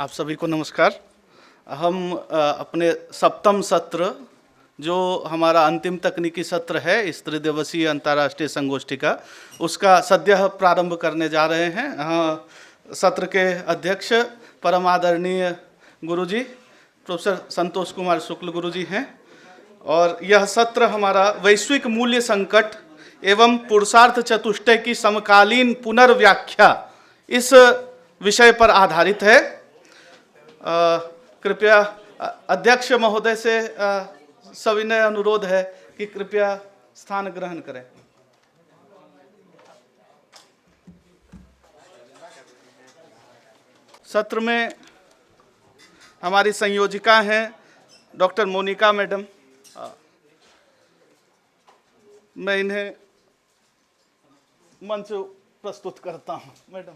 आप सभी को नमस्कार। हम अपने सप्तम सत्र, जो हमारा अंतिम तकनीकी सत्र है इस त्रिदिवसीय अंतर्राष्ट्रीय संगोष्ठी का, उसका सद्यः प्रारंभ करने जा रहे हैं। हाँ, सत्र के अध्यक्ष परम आदरणीय गुरुजी प्रोफेसर संतोष कुमार शुक्ल गुरुजी हैं और यह सत्र हमारा वैश्विक मूल्य संकट एवं पुरुषार्थ चतुष्टय की समकालीन पुनर्व्याख्या इस विषय पर आधारित है। कृपया अध्यक्ष महोदय से सविनय अनुरोध है कि कृपया स्थान ग्रहण करें। सत्र में हमारी संयोजिका हैं डॉक्टर मोनिका मैडम। मैं इन्हें मंच प्रस्तुत करता हूं। मैडम।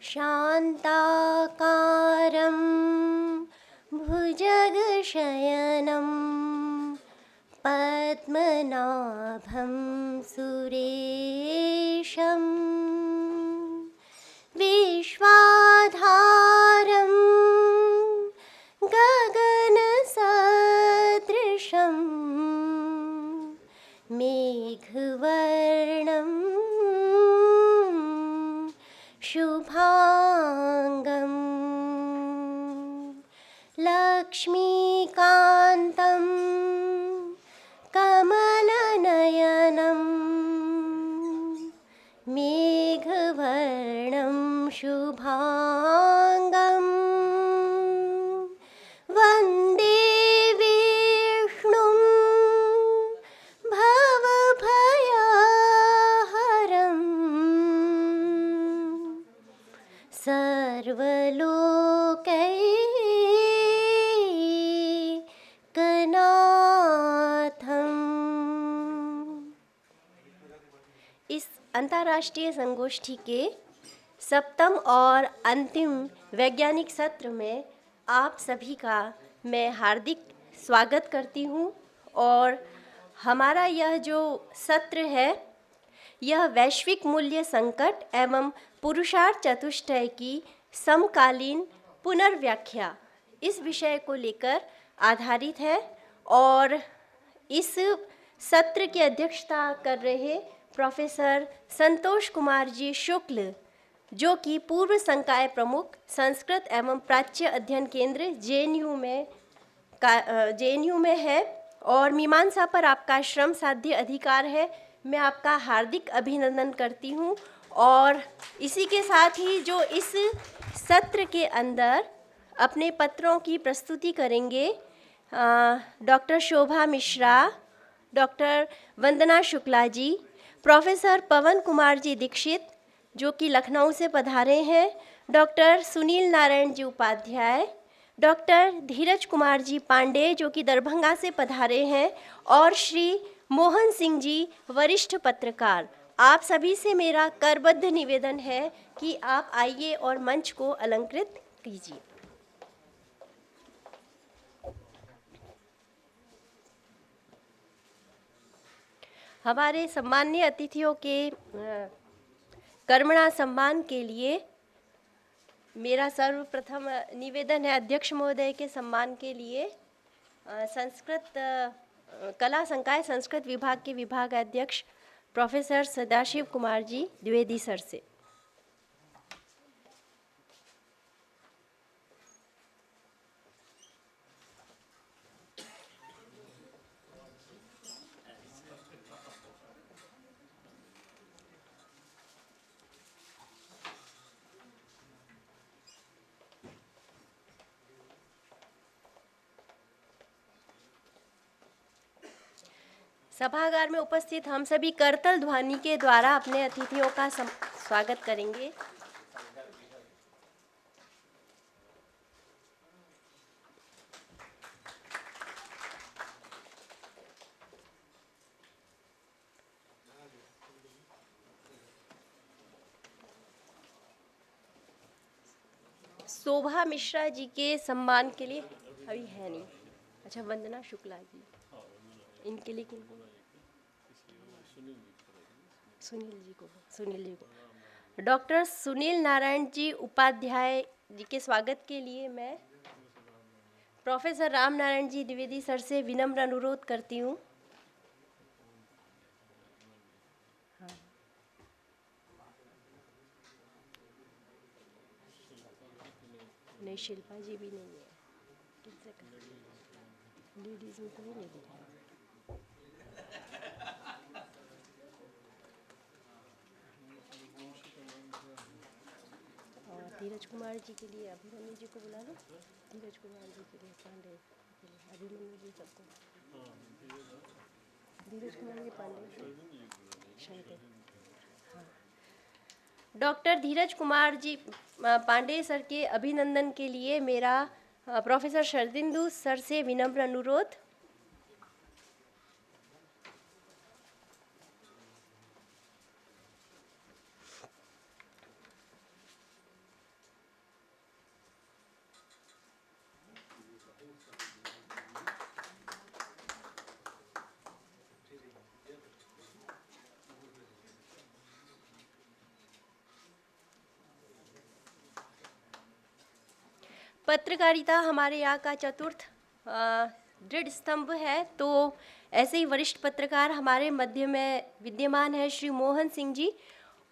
शान्ताकारं भुजगशयनं पद्मनाभं सुरेशं विश्वाधारं गगनसदृशं मेघवर्णं शुभांगं लक्ष्मीकान्तं कमलनयनं मेघवर्णं शुभांगं वन्दे विष्णुं भवभयहरम् सर्वलोकैकनाथम्। इस अंतर्राष्ट्रीय संगोष्ठी के सप्तम और अंतिम वैज्ञानिक सत्र में आप सभी का मैं हार्दिक स्वागत करती हूँ। और हमारा यह जो सत्र है यह वैश्विक मूल्य संकट एवं पुरुषार्थ चतुष्टय की समकालीन पुनर्व्याख्या इस विषय को लेकर आधारित है। और इस सत्र की अध्यक्षता कर रहे प्रोफेसर संतोष कुमार जी शुक्ल, जो कि पूर्व संकाय प्रमुख संस्कृत एवं प्राच्य अध्ययन केंद्र जेएनयू में है और मीमांसा पर आपका श्रम साध्य अधिकार है। मैं आपका हार्दिक अभिनंदन करती हूँ। और इसी के साथ ही जो इस सत्र के अंदर अपने पत्रों की प्रस्तुति करेंगे डॉक्टर शोभा मिश्रा, डॉक्टर वंदना शुक्ला जी, प्रोफेसर पवन कुमार जी दीक्षित जो कि लखनऊ से पधारे हैं, डॉक्टर सुनील नारायण जी उपाध्याय, डॉक्टर धीरज कुमार जी पांडे जो कि दरभंगा से पधारे हैं, और श्री मोहन सिंह जी वरिष्ठ पत्रकार। आप सभी से मेरा करबद्ध निवेदन है कि आप आइए और मंच को अलंकृत कीजिए। हमारे सम्माननीय अतिथियों के कर्मणा सम्मान के लिए मेरा सर्वप्रथम निवेदन है अध्यक्ष महोदय के सम्मान के लिए संस्कृत कला संकाय संस्कृत विभाग के विभागाध्यक्ष प्रोफेसर सदाशिव कुमार जी द्विवेदी सर से। सभागार में उपस्थित हम सभी करतल ध्वनि के द्वारा अपने अतिथियों का स्वागत करेंगे। शोभा मिश्रा जी के सम्मान के लिए अभी है नहीं। अच्छा, वंदना शुक्ला जी, इनके लिए सुनील जी को डॉक्टर सुनील नारायण जी उपाध्याय जी के स्वागत के लिए मैं प्रोफेसर राम नारायण जी द्विवेदी सर से विनम्र अनुरोध करती हूँ। नहीं, शिल्पा जी भी नहीं है, किससे करें? लेडीज में कोई नहीं दिख रहा। और धीरज कुमार जी के लिए अभिमन्यु जी को बुला लो। धीरज कुमार जी के लिए पांडे के लिए अभिमन्यु जी सबको। धीरज कुमार जी पांडे शंकर। हाँ, डॉक्टर धीरज कुमार जी पांडे सर के अभिनंदन के लिए मेरा प्रोफेसर शरदिंदु सर से विनम्र अनुरोध। पत्रकारिता हमारे यहाँ का चतुर्थ दृढ़ स्तंभ है, तो ऐसे ही वरिष्ठ पत्रकार हमारे मध्य में विद्यमान है श्री मोहन सिंह जी।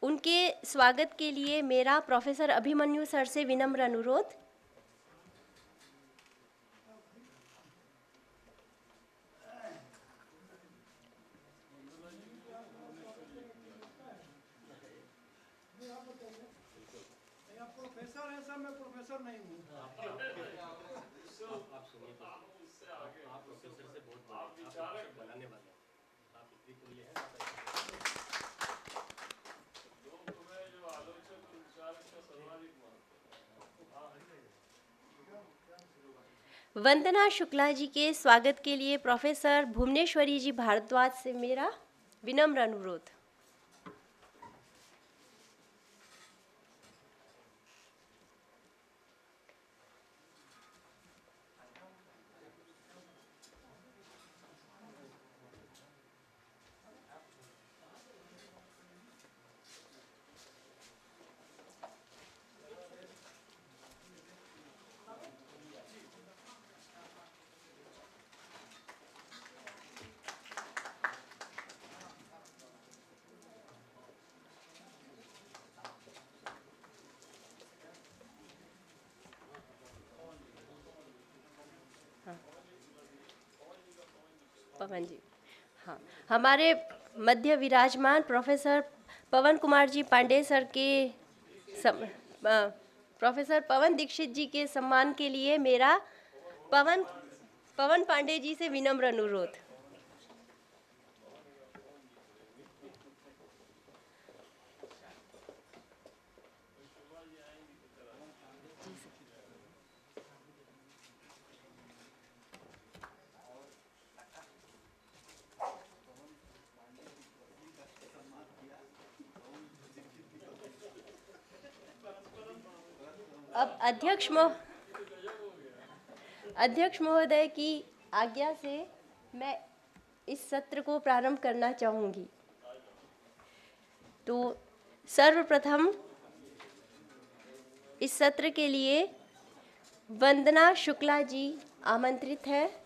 उनके स्वागत के लिए मेरा प्रोफेसर अभिमन्यु सर से विनम्र अनुरोध। प्रोफेसर है सर, मैं प्रोफेसर नहीं हूँ। आप सुनिए तो आप प्रोफेसर से बहुत बनाने वाले हैं, आप इतनी कुल्ले हैं। वंदना शुक्ला जी के स्वागत के लिए प्रोफेसर भुवनेश्वरी जी भारद्वाज से मेरा विनम्र अनुरोध। पवन जी, हाँ, हमारे मध्य विराजमान प्रोफेसर पवन कुमार जी पांडे सर के प्रोफेसर पवन दीक्षित जी के सम्मान के लिए मेरा पवन पांडे जी से विनम्र अनुरोध। अब अध्यक्ष महोदय की आज्ञा से मैं इस सत्र को प्रारंभ करना चाहूँगी। तो सर्वप्रथम इस सत्र के लिए वंदना शुक्ला जी आमंत्रित है।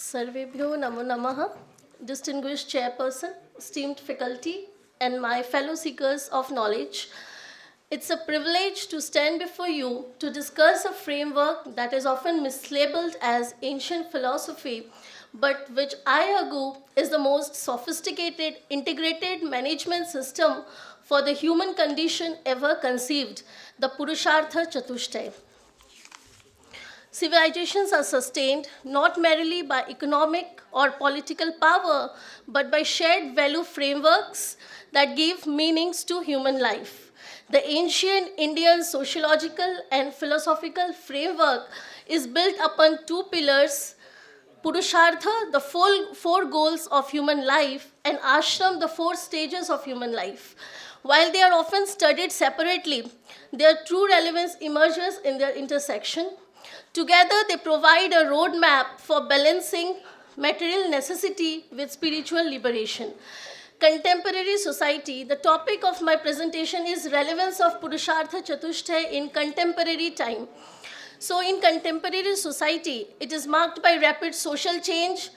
Sarvebhyo Namo Namaha, distinguished chairperson, esteemed faculty, and my fellow seekers of knowledge. It's a privilege to stand before you to discuss a framework that is often mislabeled as ancient philosophy, but which I argue is the most sophisticated, integrated management system for the human condition ever conceived, the Purushartha Chatushtay. Civilizations are sustained not merely by economic or political power, but by shared value frameworks that give meanings to human life. The ancient Indian sociological and philosophical framework is built upon two pillars: Purushartha, the four goals of human life, and Ashram, the four stages of human life. While they are often studied separately, their true relevance emerges in their intersection. Together, they provide a roadmap for balancing material necessity with spiritual liberation. Contemporary society, the topic of my presentation is relevance of Purushartha Chatushtay in contemporary time. So in contemporary society, it is marked by rapid social change,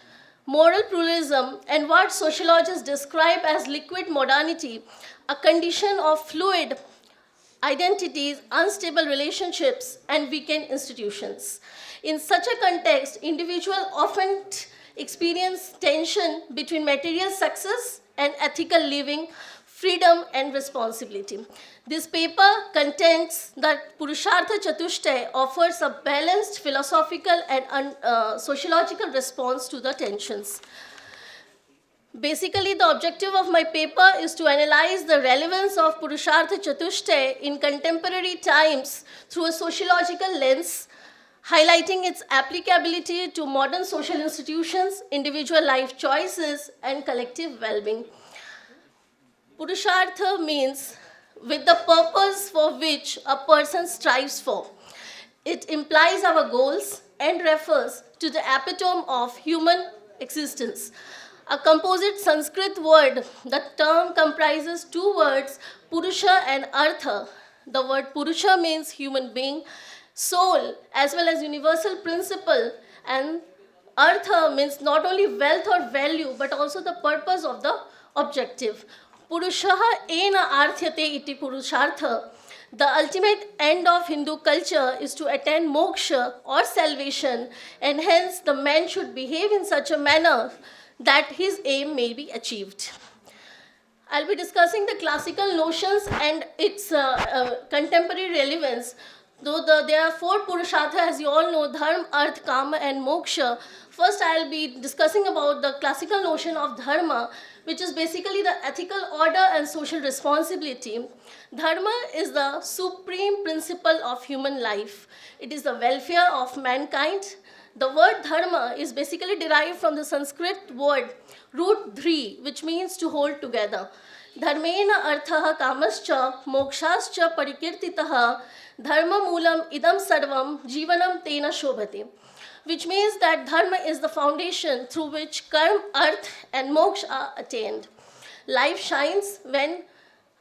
moral pluralism, and what sociologists describe as liquid modernity, a condition of fluid identities, unstable relationships, and weakened institutions. In such a context, individuals often experience tension between material success and ethical living, freedom and responsibility. This paper contends that Purushartha Chatushtay offers a balanced philosophical and sociological response to the tensions. Basically, the objective of my paper is to analyze the relevance of Purushartha Chatushtay in contemporary times through a sociological lens, highlighting its applicability to modern social institutions, individual life choices, and collective well-being. Purushartha means with the purpose for which a person strives for. It implies our goals and refers to the epitome of human existence. A composite Sanskrit word, the term comprises two words, Purusha and Artha. The word Purusha means human being, soul, as well as universal principle, and Artha means not only wealth or value, but also the purpose of the objective. Purushaha ena arthyate iti purushartha. The ultimate end of Hindu culture is to attain moksha or salvation, and hence the man should behave in such a manner that his aim may be achieved. I'll be discussing the classical notions and its contemporary relevance. Though there are four Purushartha, as you all know, Dharma, Arth, Kama, and Moksha. First, I'll be discussing about the classical notion of Dharma, which is basically the ethical order and social responsibility. Dharma is the supreme principle of human life. It is the welfare of mankind. The word dharma is basically derived from the Sanskrit word root dhri, which means to hold together. Dharmena arthaha kamascha mokshascha parikirtitaha dharma moolam idam sarvam jivanam tena shobhate, which means that dharma is the foundation through which karma, arth, and moksha are attained. Life shines when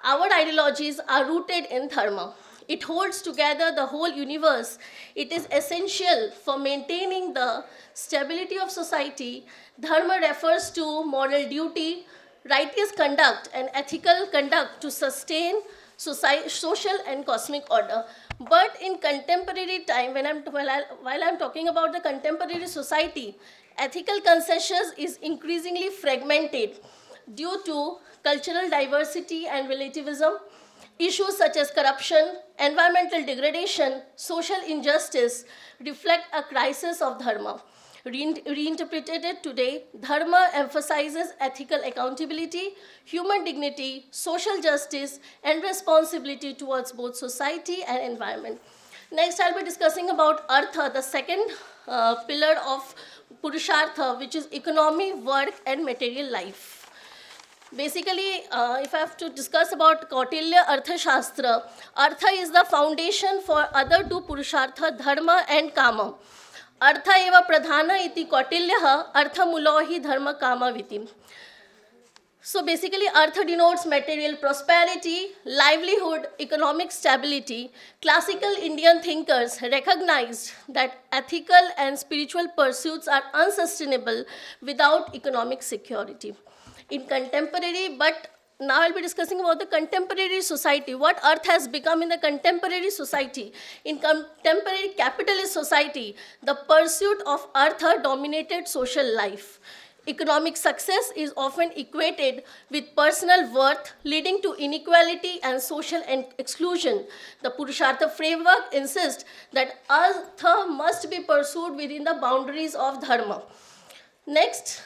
our ideologies are rooted in dharma. It holds together the whole universe. It is essential for maintaining the stability of society. Dharma refers to moral duty, righteous conduct, and ethical conduct to sustain social and cosmic order. But in contemporary time, while I'm talking about the contemporary society, ethical consciousness is increasingly fragmented due to cultural diversity and relativism. Issues such as corruption, environmental degradation, social injustice reflect a crisis of dharma. Reinterpreted today, dharma emphasizes ethical accountability, human dignity, social justice, and responsibility towards both society and environment. Next, I'll be discussing about artha, the second pillar of Purushartha, which is economy, work, and material life. Basically, if I have to discuss about Kautilya Arthashastra, Artha is the foundation for other two Purushartha, Dharma and Kama. Artha eva pradhana iti Kautilya, Artha mulohi dharma kama viti. So basically, Artha denotes material prosperity, livelihood, economic stability. Classical Indian thinkers recognized that ethical and spiritual pursuits are unsustainable without economic security. In contemporary, but now I'll be discussing about the contemporary society, what earth has become in the contemporary society. In contemporary capitalist society, the pursuit of artha dominated social life. Economic success is often equated with personal worth, leading to inequality and social exclusion. The Purushartha framework insists that artha must be pursued within the boundaries of dharma. Next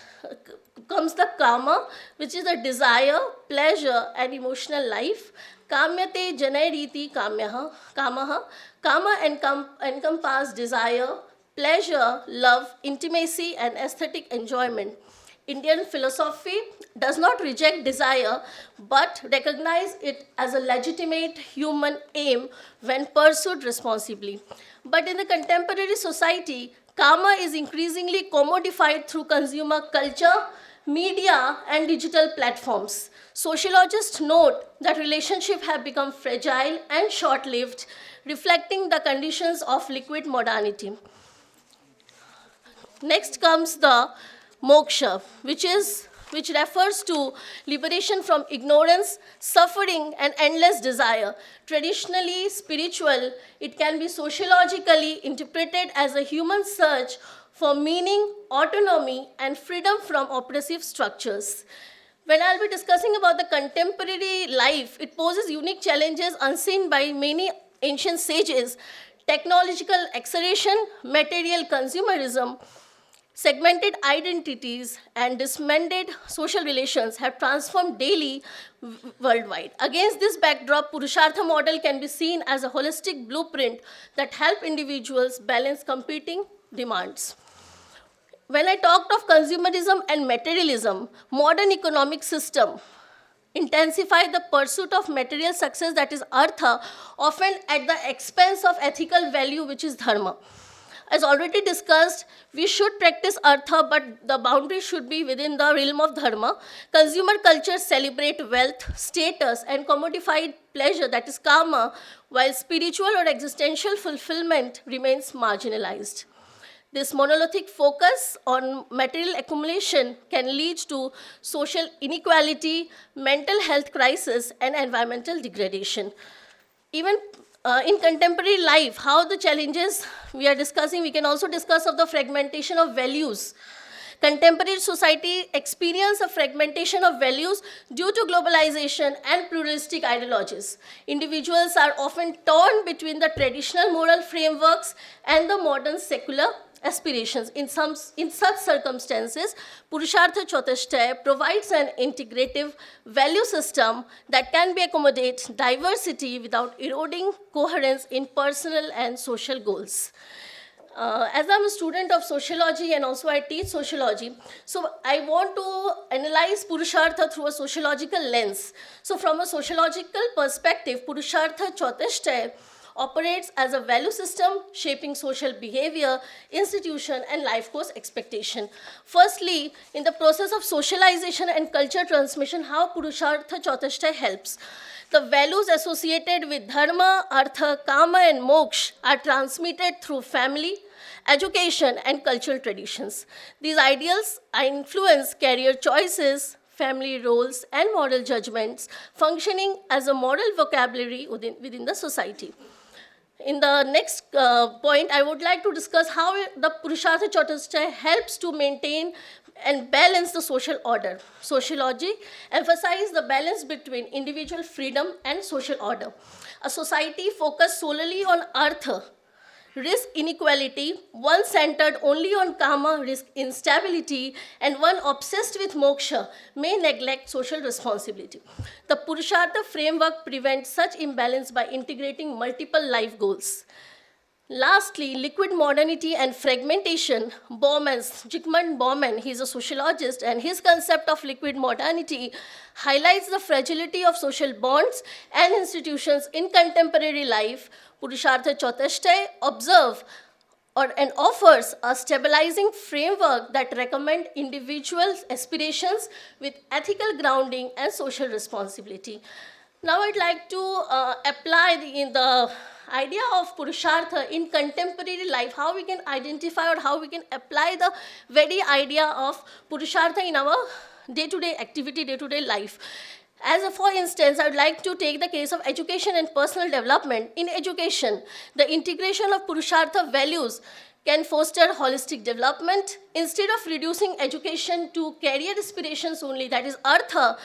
comes the kama, which is the desire, pleasure, and emotional life. Kamyate janairiti kamyaha, kamaha. Kama encompasses desire, pleasure, love, intimacy, and aesthetic enjoyment. Indian philosophy does not reject desire but recognize it as a legitimate human aim when pursued responsibly. But in the contemporary society, karma is increasingly commodified through consumer culture, media, and digital platforms. Sociologists note that relationships have become fragile and short-lived, reflecting the conditions of liquid modernity. Next comes the moksha, which refers to liberation from ignorance, suffering, and endless desire. Traditionally spiritual, it can be sociologically interpreted as a human search for meaning, autonomy, and freedom from oppressive structures. When I'll be discussing about the contemporary life, it poses unique challenges unseen by many ancient sages. Technological acceleration, material consumerism, segmented identities, and dismembered social relations have transformed daily worldwide. Against this backdrop, Purushartha model can be seen as a holistic blueprint that helps individuals balance competing demands. When I talked of consumerism and materialism, modern economic system intensify the pursuit of material success, that is artha, often at the expense of ethical value, which is dharma. As already discussed, we should practice artha, but the boundary should be within the realm of dharma. Consumer cultures celebrate wealth, status, and commodified pleasure, that is kama, while spiritual or existential fulfillment remains marginalized. This monolithic focus on material accumulation can lead to social inequality, mental health crisis, and environmental degradation. Even in contemporary life, how the challenges we are discussing, we can also discuss of the fragmentation of values. Contemporary society experience a fragmentation of values due to globalization and pluralistic ideologies. Individuals are often torn between the traditional moral frameworks and the modern secular aspirations. In such circumstances, Purushartha Chatushtaya provides an integrative value system that can be accommodate diversity without eroding coherence in personal and social goals. As I'm a student of sociology and also I teach sociology, so I want to analyze Purushartha through a sociological lens. So from a sociological perspective, Purushartha Chatushtaya operates as a value system shaping social behavior, institution, and life course expectation. Firstly, in the process of socialization and culture transmission, how Purushartha Chatushtaya helps. The values associated with dharma, artha, kama, and moksha are transmitted through family, education, and cultural traditions. These ideals influence career choices, family roles, and moral judgments, functioning as a moral vocabulary within the society. In the next point, I would like to discuss how the Purushartha Chatushtaya helps to maintain and balance the social order. Sociology emphasizes the balance between individual freedom and social order. A society focused solely on artha, risk inequality, one centered only on kama, risk instability, and one obsessed with moksha may neglect social responsibility. The Purushartha framework prevents such imbalance by integrating multiple life goals. Lastly, liquid modernity and fragmentation. Zygmunt Bauman, he's a sociologist, and his concept of liquid modernity highlights the fragility of social bonds and institutions in contemporary life. Purushartha Chatushtaya and offers a stabilizing framework that recommends individual aspirations with ethical grounding and social responsibility. Now I'd like to apply the idea of Purushartha in contemporary life, how we can identify or how we can apply the very idea of Purushartha in our day-to-day activity, day-to-day life. For instance, I would like to take the case of education and personal development. In education, the integration of Purushartha values can foster holistic development. Instead of reducing education to career aspirations only, that is artha,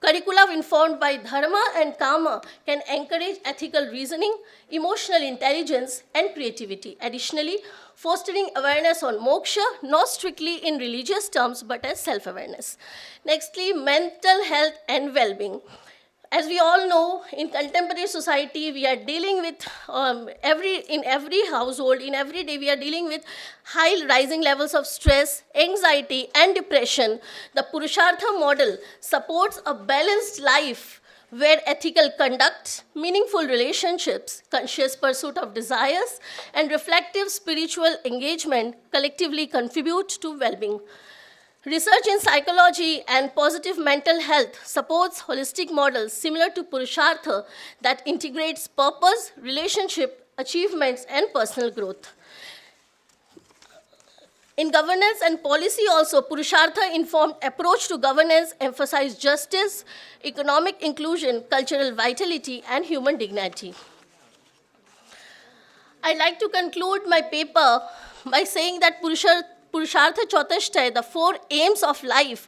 curricula informed by dharma and kama can encourage ethical reasoning, emotional intelligence, and creativity. Additionally, fostering awareness on moksha, not strictly in religious terms, but as self-awareness. Nextly, mental health and well-being. As we all know, in contemporary society, we are dealing with in every household, in every day, we are dealing with high rising levels of stress, anxiety, and depression. The Purushartha model supports a balanced life where ethical conduct, meaningful relationships, conscious pursuit of desires, and reflective spiritual engagement collectively contribute to well-being. Research in psychology and positive mental health supports holistic models similar to Purushartha that integrates purpose, relationship, achievements, and personal growth. In governance and policy also, Purushartha-informed approach to governance emphasizes justice, economic inclusion, cultural vitality, and human dignity. I'd like to conclude my paper by saying that Purushartha Chatushtay, the 4 aims of life,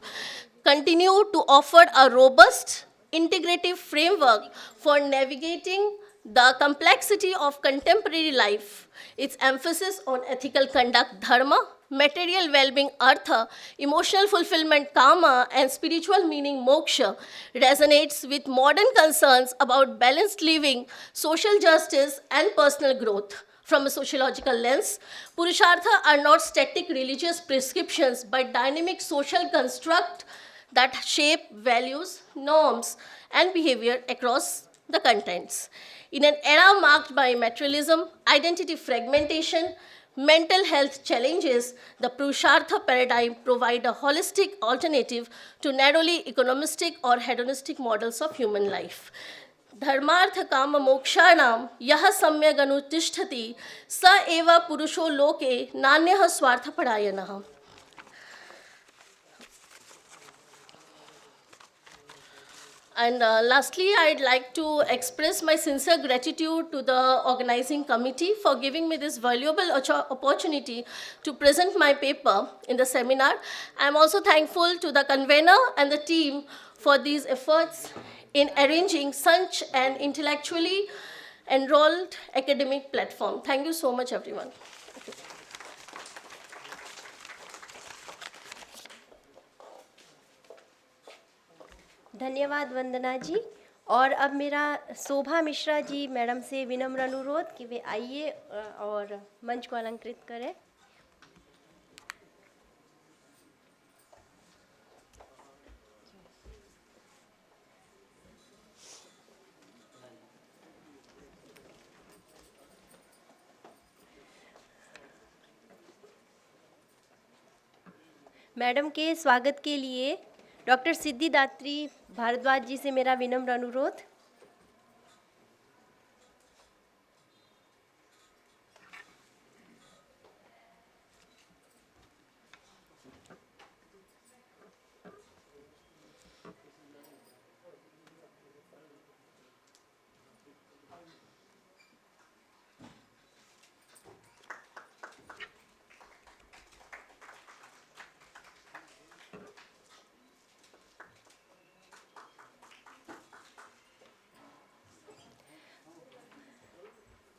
continue to offer a robust, integrative framework for navigating the complexity of contemporary life. Its emphasis on ethical conduct, dharma, material well-being, artha, emotional fulfillment, kama, and spiritual meaning, moksha, resonates with modern concerns about balanced living, social justice, and personal growth. From a sociological lens, Purushartha are not static religious prescriptions, but dynamic social constructs that shape values, norms, and behavior across the contents. In an era marked by materialism, identity fragmentation, mental health challenges, the Purushartha paradigm provides a holistic alternative to narrowly economistic or hedonistic models of human life. धर्मार्थ काम मोक्षाणाम यह सम्यग अनुतिष्ठति स एव पुरुषो लोके नान्यः स्वार्थपरायणः. And lastly, I'd like to express my sincere gratitude to the organizing committee for giving me this valuable opportunity to present my paper in the seminar. I'm also thankful to the convener and the team for these efforts in arranging such an intellectually enrolled academic platform. Thank you so much, everyone. धन्यवाद वंदना जी। और अब मेरा शोभा Mishra ji madam से विनम्र अनुरोध कि वे आइए और मंच को अलंकृत करें। मैडम के स्वागत के लिए डॉक्टर सिद्धिदात्री भारद्वाज जी से मेरा विनम्र अनुरोध।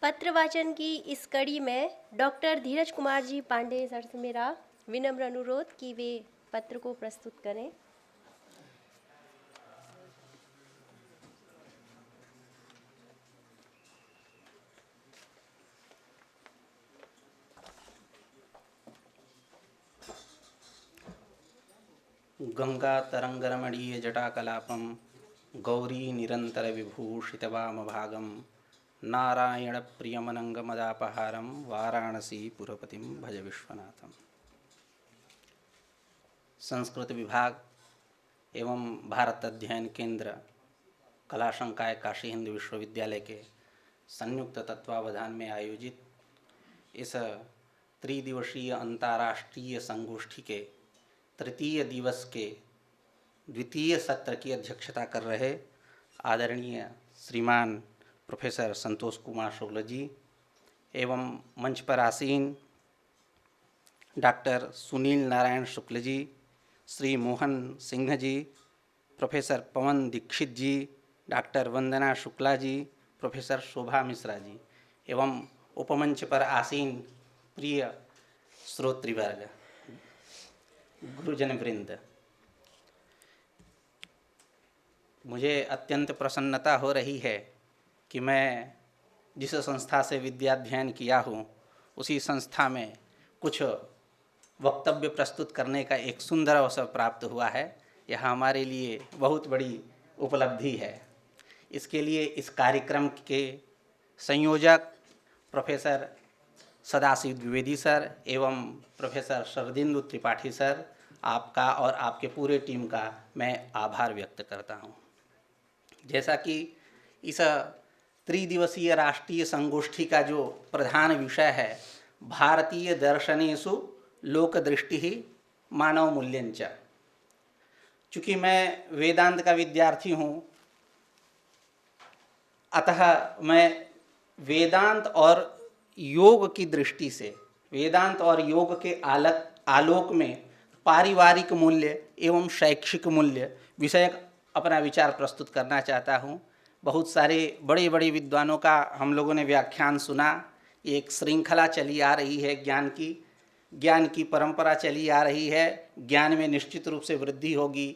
पत्र वाचन की इस कड़ी में डॉक्टर धीरज कुमार जी पांडे सर से मेरा विनम्र अनुरोध कि वे पत्र को प्रस्तुत करें। गंगा तरंगरमणीय जटाकलापम गौरी निरंतर विभूषित वाम भागम नारायण प्रियमनंगमदापहारम वाराणसी पुरपतिम भज विश्वनाथम। संस्कृत विभाग एवं भारत अध्ययन केंद्र कला संकाय काशी हिंदू विश्वविद्यालय के संयुक्त तत्वावधान में आयोजित इस त्रिदिवसीय अंतर्राष्ट्रीय संगोष्ठी के तृतीय दिवस के द्वितीय सत्र की अध्यक्षता कर रहे आदरणीय श्रीमान प्रोफेसर संतोष कुमार शुक्ल जी एवं मंच पर आसीन डॉक्टर सुनील नारायण शुक्ल जी, श्री मोहन सिंह जी, प्रोफेसर पवन दीक्षित जी, डॉक्टर वंदना शुक्ला जी, प्रोफेसर शोभा मिश्रा जी एवं उपमंच पर आसीन प्रिय श्रोतृवर्ग, गुरुजन वृंद। मुझे अत्यंत प्रसन्नता हो रही है कि मैं जिस संस्था से विद्याध्ययन किया हूँ उसी संस्था में कुछ वक्तव्य प्रस्तुत करने का एक सुंदर अवसर प्राप्त हुआ है। यह हमारे लिए बहुत बड़ी उपलब्धि है। इसके लिए इस कार्यक्रम के संयोजक प्रोफेसर सदाशिव द्विवेदी सर एवं प्रोफेसर शरदिंदु त्रिपाठी सर, आपका और आपके पूरे टीम का मैं आभार व्यक्त करता हूँ। जैसा कि इस त्रिदिवसीय राष्ट्रीय संगोष्ठी का जो प्रधान विषय है, भारतीय दर्शनेषु लोकदृष्टि मानव मूल्यंच, चूँकि मैं वेदांत का विद्यार्थी हूँ, अतः मैं वेदांत और योग की दृष्टि से, वेदांत और योग के आलोक में पारिवारिक मूल्य एवं शैक्षिक मूल्य विषयक अपना विचार प्रस्तुत करना चाहता हूँ। बहुत सारे बड़े बड़े विद्वानों का हम लोगों ने व्याख्यान सुना। एक श्रृंखला चली आ रही है, ज्ञान की परंपरा चली आ रही है, ज्ञान में निश्चित रूप से वृद्धि होगी।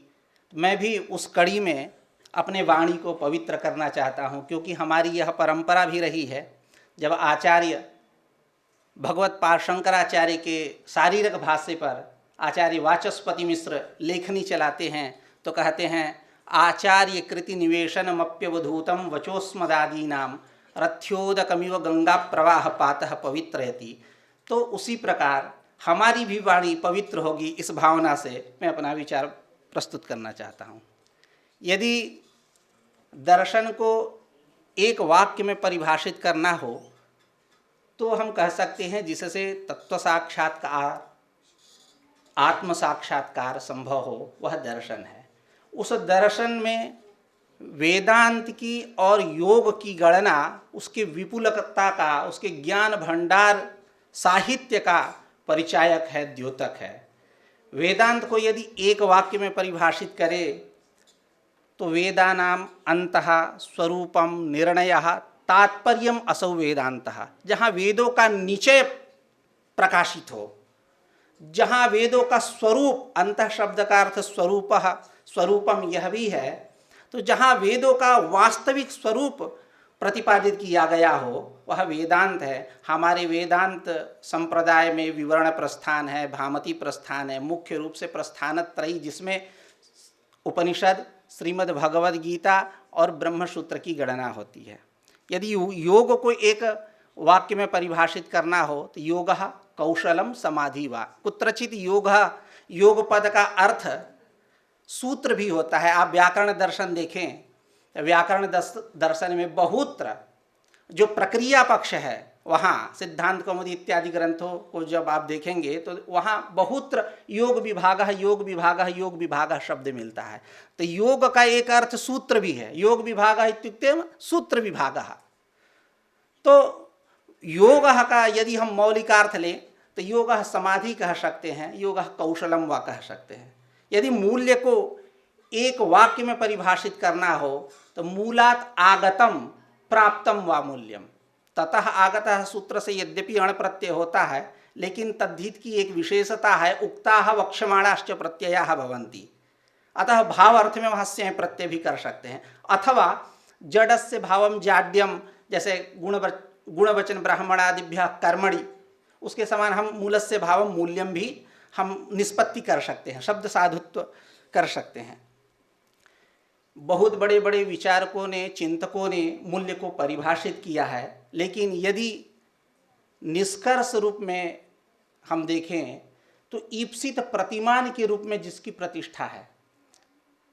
मैं भी उस कड़ी में अपने वाणी को पवित्र करना चाहता हूँ, क्योंकि हमारी यह परंपरा भी रही है। जब आचार्य भगवत पाद शंकराचार्य के शारीरक भाष्य पर आचार्य वाचस्पति मिश्र लेखनी चलाते हैं तो कहते हैं, आचार्य कृति निवेशनमप्यवधूतम वचोस्मदादीनाम रथ्योदकमिव गंगा प्रवाह पातः पवित्रयति। तो उसी प्रकार हमारी भी वाणी पवित्र होगी, इस भावना से मैं अपना विचार प्रस्तुत करना चाहता हूँ। यदि दर्शन को एक वाक्य में परिभाषित करना हो तो हम कह सकते हैं जिससे तत्व साक्षात्कार, आत्म साक्षात्कार संभव हो, वह दर्शन है। उस दर्शन में वेदांत की और योग की गणना उसके विपुलता का, उसके ज्ञान भंडार साहित्य का परिचायक है, द्योतक है। वेदांत को यदि एक वाक्य में परिभाषित करे तो वेदानाम अंतः स्वरूपम निर्णयः तात्पर्यम असौ वेदांतः, जहाँ वेदों का निचय प्रकाशित हो, जहाँ वेदों का स्वरूप, अंतः शब्द का अर्थ स्वरूपम यह भी है, तो जहाँ वेदों का वास्तविक स्वरूप प्रतिपादित किया गया हो वह वेदांत है। हमारे वेदांत संप्रदाय में विवरण प्रस्थान है, भामती प्रस्थान है, मुख्य रूप से प्रस्थानत्रयी, जिसमें उपनिषद, श्रीमद् भगवद गीता और ब्रह्मसूत्र की गणना होती है। यदि योग को एक वाक्य में परिभाषित करना हो तो योगः कौशलम समाधि वा, कुत्रचित योग पद का अर्थ सूत्र भी होता है। आप व्याकरण दर्शन देखें, व्याकरण दर्शन में बहुत्र जो प्रक्रिया पक्ष है, वहाँ सिद्धांत कौमुदी इत्यादि ग्रंथों को जब आप देखेंगे तो वहाँ बहुत्र योग विभागः शब्द मिलता है। तो योग का एक अर्थ सूत्र भी है, योग विभागः इत्युक्ते सूत्र विभागः। तो योगः का यदि हम मौलिकार्थ लें तो योगः समाधि कह सकते हैं, योगः कौशलम वा कह सकते हैं। यदि मूल्य को एक वाक्य में परिभाषित करना हो तो मूलात् आगतम प्राप्तम वा मूल्यम, ततः आगतः सूत्र से यद्यपि अण प्रत्यय होता है, लेकिन तद्धित की एक विशेषता है, उक्ताः वक्ष्यमाणाश्च प्रत्ययाः भवन्ति। अतः भाव अर्थ में वहाँ से प्रत्यय भी कर सकते हैं। अथवा जडस्य भावम जाड्यम, जैसे गुणवचन ब्राह्मणादिभ्यः कर्मणि, उसके समान हम मूलस्य भावम मूल्यम भी हम निष्पत्ति कर सकते हैं, शब्द साधुत्व कर सकते हैं। बहुत बड़े बड़े विचारकों ने, चिंतकों ने मूल्य को परिभाषित किया है, लेकिन यदि निष्कर्ष रूप में हम देखें तो ईप्सित प्रतिमान के रूप में जिसकी प्रतिष्ठा है,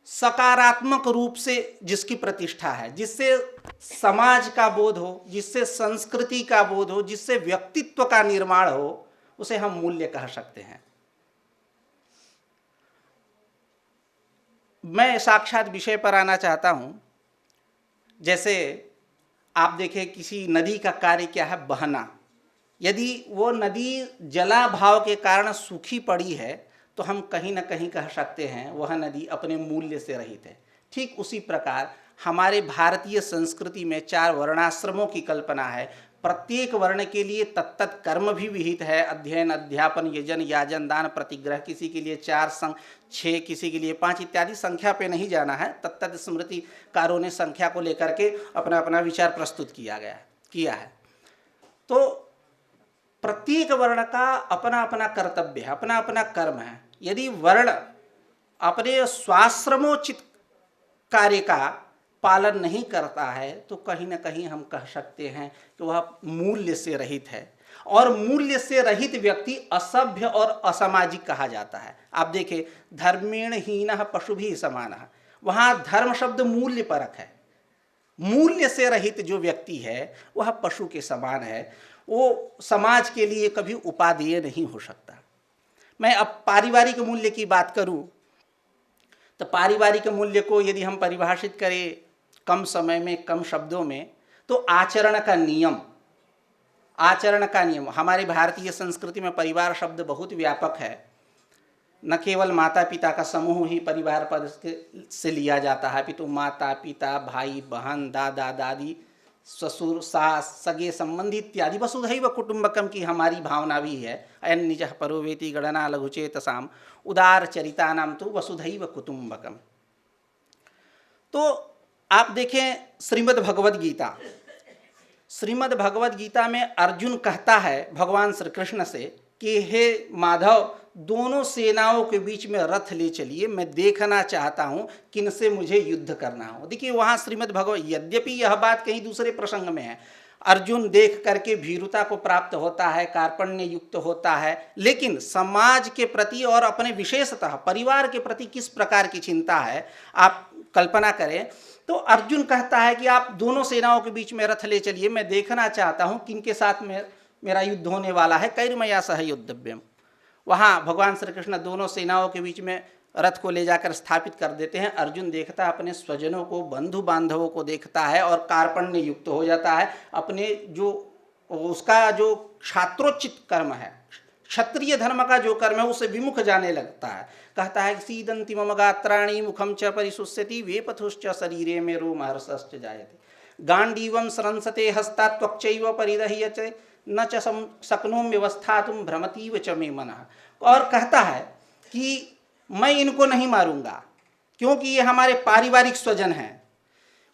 सकारात्मक रूप से जिसकी प्रतिष्ठा है, जिससे समाज का बोध हो, जिससे संस्कृति का बोध हो, जिससे व्यक्तित्व का निर्माण हो, उसे हम मूल्य कह सकते हैं। मैं साक्षात विषय पर आना चाहता हूँ। जैसे आप देखें किसी नदी का कार्य क्या है, बहना। यदि वो नदी जलाभाव के कारण सूखी पड़ी है तो हम कहीं ना कहीं कह सकते हैं वह नदी अपने मूल्य से रहित है। ठीक उसी प्रकार हमारे भारतीय संस्कृति में 4 वर्णाश्रमों की कल्पना है। प्रत्येक वर्ण के लिए तत्त कर्म भी विहित है। अध्ययन, अध्यापन, यजन, याजन, दान, प्रतिग्रह, किसी के लिए 4, 6, किसी के लिए 5 इत्यादि संख्या पे नहीं जाना है। तत्त स्मृतिकारों ने संख्या को लेकर के अपना अपना विचार प्रस्तुत किया है। तो प्रत्येक वर्ण का अपना अपना कर्तव्य है, अपना अपना कर्म है। यदि वर्ण अपने स्वाश्रमोचित कार्य का पालन नहीं करता है तो कहीं ना कहीं हम कह सकते हैं कि वह मूल्य से रहित है, और मूल्य से रहित व्यक्ति असभ्य और असामाजिक कहा जाता है। आप देखें, धर्मेण हीनः पशुभिः समानः, वहाँ धर्म शब्द मूल्य परक है। मूल्य से रहित जो व्यक्ति है वह पशु के समान है, वो समाज के लिए कभी उपादेय नहीं हो सकता। मैं अब पारिवारिक मूल्य की बात करूं तो पारिवारिक मूल्य को यदि हम परिभाषित करें कम समय में, कम शब्दों में, तो आचरण का नियम। हमारी भारतीय संस्कृति में परिवार शब्द बहुत व्यापक है। न केवल माता पिता का समूह ही परिवार पद से लिया जाता है, अपितु माता पिता, भाई बहन, दादा दादी, ससुर सास, सगे संबंधी इत्यादि वसुधैव कुटुंबकम की हमारी भावना भी है। अयन निजः परोवेति गणना लघुचेतसाम उदार चरितानाम तो वसुधैव कुटुंबकम। तो आप देखें श्रीमद् भगवद गीता में अर्जुन कहता है भगवान श्री कृष्ण से कि हे माधव, दोनों सेनाओं के बीच में रथ ले चलिए, मैं देखना चाहता हूं किनसे मुझे युद्ध करना हो। देखिए वहां श्रीमद् भगवद, यद्यपि यह बात कहीं दूसरे प्रसंग में है, अर्जुन देख करके भीरुता को प्राप्त होता है, कार्पण्य युक्त होता है, लेकिन समाज के प्रति और अपने विशेषतः परिवार के प्रति किस प्रकार की चिंता है आप कल्पना करें। तो अर्जुन कहता है कि आप दोनों सेनाओं के बीच में रथ ले चलिए, मैं देखना चाहता हूं किनके साथ मेरा युद्ध होने वाला है। कैर्मया सह युद्धव्यम। वहाँ भगवान श्री कृष्ण दोनों सेनाओं के बीच में रथ को ले जाकर स्थापित कर देते हैं। अर्जुन देखता है अपने स्वजनों को, बंधु बांधवों को देखता है और कार्पण्य युक्त हो जाता है। अपने जो उसका जो क्षात्रोचित कर्म है, क्षत्रिय धर्म का जो कर्म है, उसे विमुख जाने लगता है। कहता है सीदंति मम गात्राणि मुखम च परिशुष्यति वेपथुश्च शरीरे में रोमहर्षश्च जायते गांडीवम सरंसते हस्ता त्वक्चैव परिदह्यते न च शक्नोम व्यवस्थातुम भ्रमतीव च मे मनः। और कहता है कि मैं इनको नहीं मारूंगा क्योंकि ये हमारे पारिवारिक स्वजन हैं।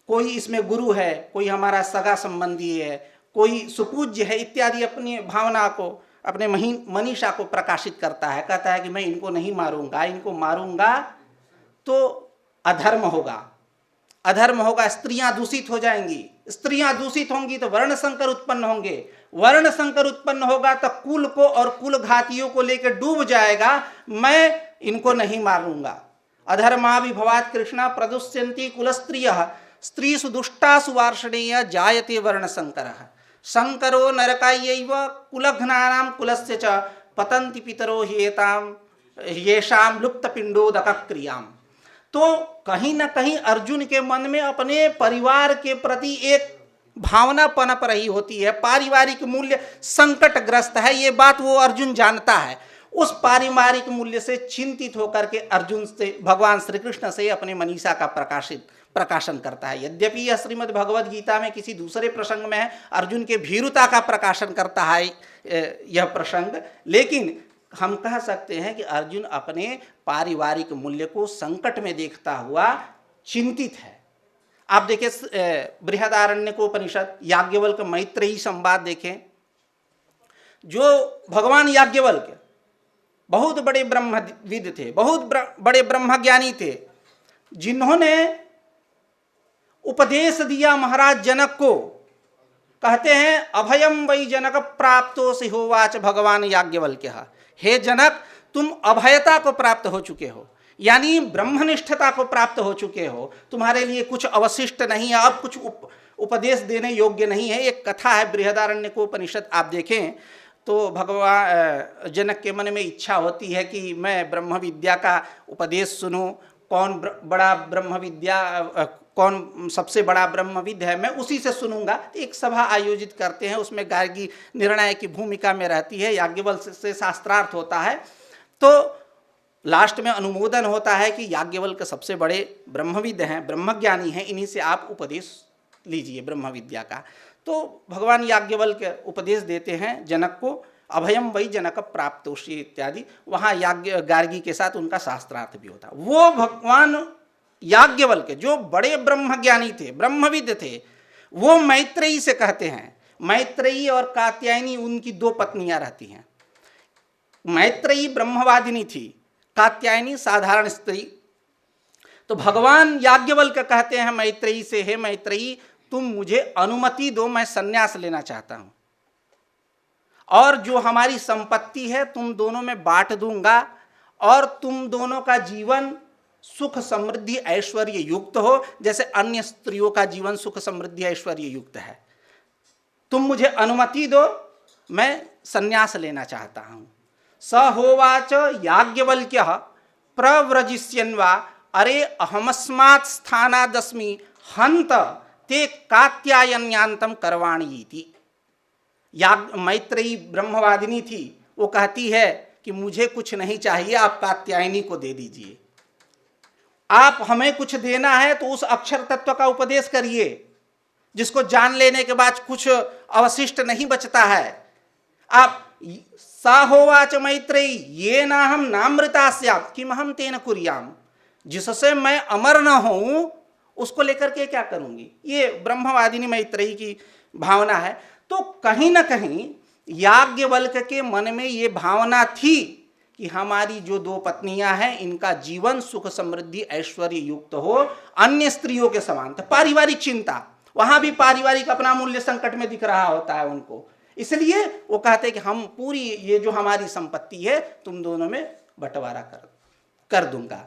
कोई इसमें गुरु है, कोई हमारा सगा संबंधी है, कोई सुपूज्य है इत्यादि अपनी भावना को, अपने मनीषा को प्रकाशित करता है। कहता है कि मैं इनको नहीं मारूंगा, इनको मारूंगा तो अधर्म होगा, स्त्रियां दूषित हो जाएंगी, स्त्रियां दूषित होंगी तो वर्ण संकर उत्पन्न होंगे, वर्ण संकर उत्पन्न होगा तो कुल को और कुल घातियों को लेकर डूब जाएगा, मैं इनको नहीं मारूंगा। अधर्माभिभवात् कृष्णा प्रदुष्यन्ति कुलस्त्रियः स्त्रीषु दुष्टासु वार्षणेय जायते वर्ण संकरः संकरो नरकायैव कुलघ्नानां कुलस्य च पतन्ति पितरो येषां लुप्तपिंडोदक क्रियाम। तो कहीं ना कहीं अर्जुन के मन में अपने परिवार के प्रति एक भावना पनप रही होती है। पारिवारिक मूल्य संकटग्रस्त है, ये बात वो अर्जुन जानता है। उस पारिवारिक मूल्य से चिंतित होकर के अर्जुन से, भगवान श्री कृष्ण से अपने मनीषा का प्रकाशन करता है। यद्यपि यह श्रीमद् भगवद गीता में किसी दूसरे प्रसंग में है, अर्जुन के भीरुता का प्रकाशन करता है यह प्रसंग, लेकिन हम कह सकते हैं कि अर्जुन अपने पारिवारिक मूल्य को संकट में देखता हुआ चिंतित है। आप देखें बृहदारण्यकोपनिषद याज्ञवल्क्य मैत्रेयी संवाद देखें। जो भगवान याज्ञवल्क्य बहुत बड़े ब्रह्मविद थे, बहुत बड़े ब्रह्मज्ञानी थे, जिन्होंने उपदेश दिया महाराज जनक को। कहते हैं अभयम वै जनक प्राप्तोसि होवाच भगवान याज्ञवल्क्यः। हे जनक, तुम अभयता को प्राप्त हो चुके हो, यानी ब्रह्मनिष्ठता को प्राप्त हो चुके हो, तुम्हारे लिए कुछ अवशिष्ट नहीं है, अब कुछ उपदेश देने योग्य नहीं है। एक कथा है बृहदारण्यकोपनिषद, आप देखें तो भगवान जनक के मन में इच्छा होती है कि मैं ब्रह्म विद्या का उपदेश सुनूं, कौन सबसे बड़ा ब्रह्मविद है, मैं उसी से सुनूंगा। एक सभा आयोजित करते हैं, उसमें गार्गी निर्णायक की भूमिका में रहती है, याज्ञवल्क्य से शास्त्रार्थ होता है। तो लास्ट में अनुमोदन होता है कि याज्ञवल्क्य सबसे बड़े ब्रह्मविद हैं, ब्रह्मज्ञानी हैं, इन्हीं से आप उपदेश लीजिए ब्रह्म विद्या का। तो भगवान याज्ञवल्क्य उपदेश देते हैं जनक को, अभयम वही जनक प्राप्तोषि इत्यादि। वहाँ गार्गी के साथ उनका शास्त्रार्थ भी होता। वो भगवान याज्ञवल्क्य जो बड़े ब्रह्मज्ञानी थे, ब्रह्मविद थे, वो मैत्रेयी से कहते हैं, मैत्रेयी और कात्यायनी उनकी दो पत्नियां रहती हैं। मैत्रेयी ब्रह्मवादिनी थी, कात्यायनी साधारण स्त्री। तो भगवान याज्ञवल्क्य कहते हैं मैत्रेयी से, हे मैत्रेयी तुम मुझे अनुमति दो, मैं संन्यास लेना चाहता हूं, और जो हमारी संपत्ति है तुम दोनों में बांट दूंगा, और तुम दोनों का जीवन सुख समृद्धि ऐश्वर्य युक्त हो, जैसे अन्य स्त्रियों का जीवन सुख समृद्धि ऐश्वर्य युक्त है। तुम मुझे अनुमति दो, मैं संन्यास लेना चाहता हूं। स होवाच याज्ञवल्क्यः प्रव्रजिष्यन्वा अरे अहमस्मात् स्थानादस्मि हंत ते कात्यायन्यांतम करवाणी इति। मैत्रेयी ब्रह्मवादिनी थी, वो कहती है कि मुझे कुछ नहीं चाहिए, आप कात्यायनी को दे दीजिए। आप हमें कुछ देना है तो उस अक्षर तत्व का उपदेश करिए, जिसको जान लेने के बाद कुछ अवशिष्ट नहीं बचता है। आप सा होवाच मैत्रेयी ये ना हम नामृता स्यात् किम हम तेन कुर्याम, जिससे मैं अमर न हूं उसको लेकर के क्या करूंगी। ये ब्रह्मवादिनी मैत्रेयी की भावना है। तो कहीं ना कहीं याज्ञवल्क्य के मन में ये भावना थी कि हमारी जो दो पत्नियां हैं इनका जीवन सुख समृद्धि ऐश्वर्य युक्त हो, अन्य स्त्रियों के समान। तो पारिवारिक चिंता, वहां भी पारिवारिक अपना मूल्य संकट में दिख रहा होता है उनको, इसलिए वो कहते हैं कि हम पूरी ये जो हमारी संपत्ति है तुम दोनों में बंटवारा कर दूंगा।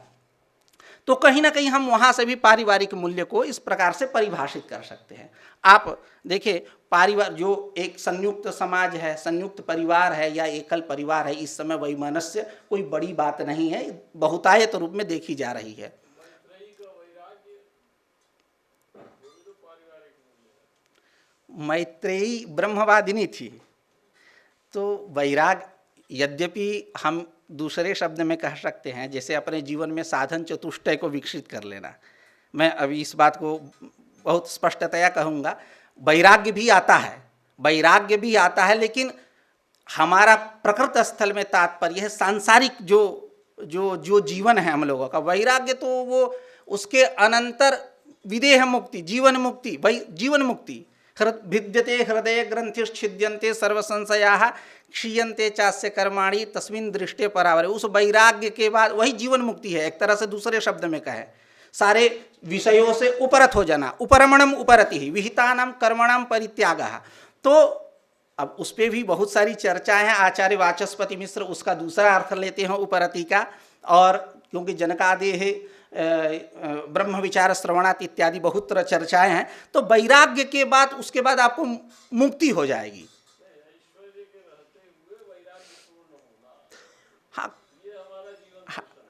तो कहीं ना कहीं हम वहां से भी पारिवारिक मूल्य को इस प्रकार से परिभाषित कर सकते हैं। आप देखिए, परिवार जो एक संयुक्त समाज है, संयुक्त परिवार है या एकल परिवार है, इस समय वैमनस्य कोई बड़ी बात नहीं है, बहुतायत रूप में देखी जा रही है। मैत्रेयी ब्रह्मवादिनी थी, तो वैराग यद्यपि हम दूसरे शब्द में कह सकते हैं, जैसे अपने जीवन में साधन चतुष्टय को विकसित कर लेना। मैं अभी इस बात को बहुत स्पष्टतया कहूँगा, वैराग्य भी आता है, वैराग्य भी आता है, लेकिन हमारा प्रकृत स्थल में तात्पर्य है सांसारिक जो जीवन है हम लोगों का। वैराग्य तो वो उसके अनंतर विदेह मुक्ति, जीवन मुक्ति, जीवन मुक्ति। भिद्यते हृदय ग्रंथिश्छिद्यन्ते सर्व संशयाः क्षीयन्ते चास्य कर्माणि तस्मिन् दृष्टे परावरे। उस वैराग्य के बाद वही जीवन मुक्ति है। एक तरह से दूसरे शब्द में कहें, सारे विषयों से उपरत हो जाना, उपरमणम उपरति विहितानां कर्मणां परित्यागः। तो अब उस पर भी बहुत सारी चर्चाएं हैं। आचार्य वाचस्पति मिश्र उसका दूसरा अर्थ लेते हैं उपरति का, और क्योंकि जनकादेः ब्रह्म विचार श्रवणात् इत्यादि बहुत तरह चर्चाएं हैं। तो वैराग्य के बाद उसके बाद आपको मुक्ति हो जाएगी।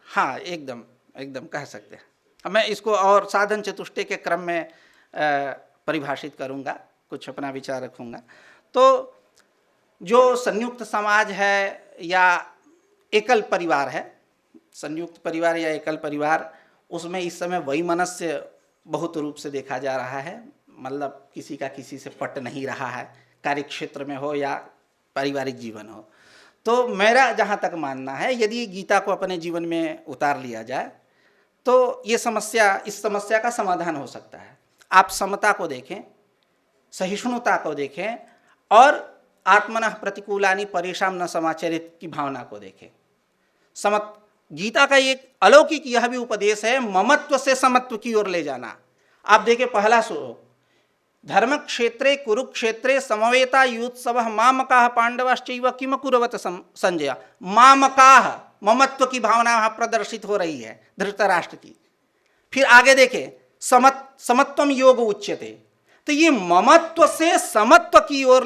हाँ, एकदम एकदम कह सकते हैं। मैं इसको और साधन चतुष्टय के क्रम में परिभाषित करूँगा, कुछ अपना विचार रखूँगा। तो जो संयुक्त समाज है या एकल परिवार है, संयुक्त परिवार या एकल परिवार, उसमें इस समय वैमनस्य बहुत रूप से देखा जा रहा है। मतलब किसी का किसी से पट नहीं रहा है, कार्य क्षेत्र में हो या पारिवारिक जीवन हो। तो मेरा जहाँ तक मानना है, यदि गीता को अपने जीवन में उतार लिया जाए तो ये समस्या, इस समस्या का समाधान हो सकता है। आप समता को देखें, सहिष्णुता को देखें, और आत्मनः प्रतिकूलानि परेशान न समाचरित की भावना को देखें। गीता का एक अलौकिक यह भी उपदेश है, ममत्व से समत्व की ओर ले जाना। आप देखिए, पहला श्लोक, धर्म क्षेत्रे कुरुक्षेत्रे समवेता युत्सवः मामकाः पांडवाश्चैव किम कुर्वत संजय। मामकाः, ममत्व की भावना वहाँ प्रदर्शित हो रही है धृतराष्ट्र की। फिर आगे देखें, समत्वम योग उच्यते। तो ये ममत्व से समत्व की ओर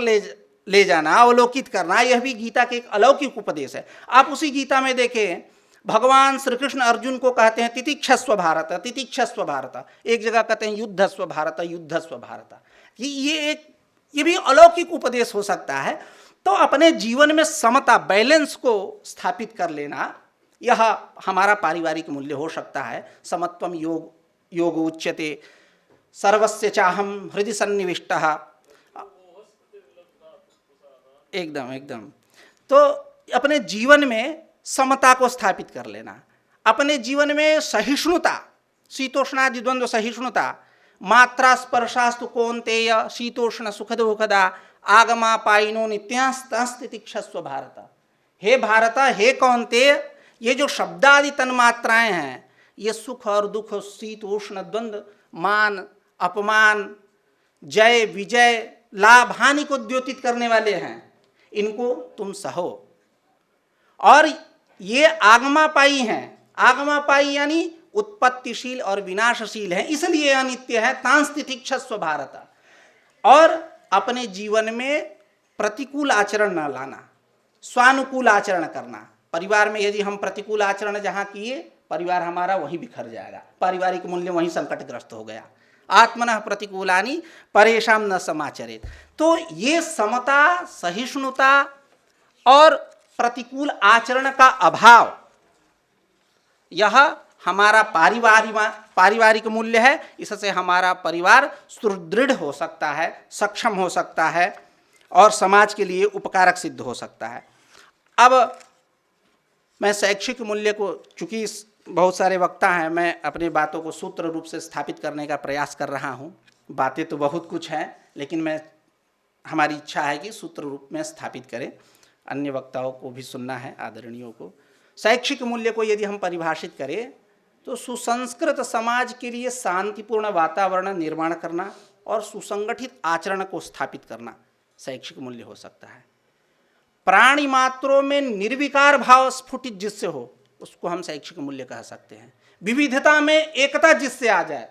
ले जाना, अवलोकित करना, यह भी गीता के एक अलौकिक उपदेश है। आप उसी गीता में देखें, भगवान श्री कृष्ण अर्जुन को कहते हैं तितिक्षस्व भारत, तितिक्षस्व भारत। एक जगह कहते हैं युद्धस्व भारत, युद्धस्व भारत। ये भी अलौकिक उपदेश हो सकता है। तो अपने जीवन में समता, बैलेंस को स्थापित कर लेना, यह हमारा पारिवारिक मूल्य हो सकता है। समत्वम योग उच्यते, सर्वस्य चाहम हृदय सन्निविष्टः। एकदम एकदम। तो अपने जीवन में समता को स्थापित कर लेना, अपने जीवन में सहिष्णुता, शीतोष्णादि द्वंद्व सहिष्णुता, मात्रा स्पर्शास्तु कौन्तेय शीतोष्ण सुख दुखदा आगमा पाइनो नित्यास्तितिक्षस्व भारत। हे भारत, हे कौन्तेय, ये जो शब्दादि तन्मात्राएं हैं, ये सुख और दुख, शीतोष्ण द्वंद्व, मान अपमान, जय विजय, लाभ हानि को द्योतित करने वाले हैं, इनको तुम सहो। और ये आगमापाई हैं, आगमापाई यानी उत्पत्तिशील और विनाशशील है, इसलिए अनित्य है। तांस्तितिक्षस्व भारत। और अपने जीवन में प्रतिकूल आचरण न लाना, स्वानुकूल आचरण करना। परिवार में यदि हम प्रतिकूल आचरण जहाँ किए, परिवार हमारा वहीं बिखर जाएगा, पारिवारिक मूल्य वहीं संकटग्रस्त हो गया। आत्मनः प्रतिकूलानि परेशान न समाचरेत। तो ये समता, सहिष्णुता और प्रतिकूल आचरण का अभाव, यह हमारा पारिवारिक मूल्य है। इससे हमारा परिवार सुदृढ़ हो सकता है, सक्षम हो सकता है और समाज के लिए उपकारक सिद्ध हो सकता है। अब मैं शैक्षिक मूल्य को, चूँकि बहुत सारे वक्ता हैं, मैं अपनी बातों को सूत्र रूप से स्थापित करने का प्रयास कर रहा हूँ। बातें तो बहुत कुछ हैं, लेकिन हमारी इच्छा है कि सूत्र रूप में स्थापित करें। अन्य वक्ताओं को भी सुनना है, आदरणीयों को। शैक्षिक मूल्य को यदि हम परिभाषित करें तो सुसंस्कृत समाज के लिए शांतिपूर्ण वातावरण निर्माण करना और सुसंगठित आचरण को स्थापित करना शैक्षिक मूल्य हो सकता है। प्राणी मात्रों में निर्विकार भाव स्फुटित जिससे हो, उसको हम शैक्षिक मूल्य कह सकते हैं। विविधता में एकता जिससे आ जाए,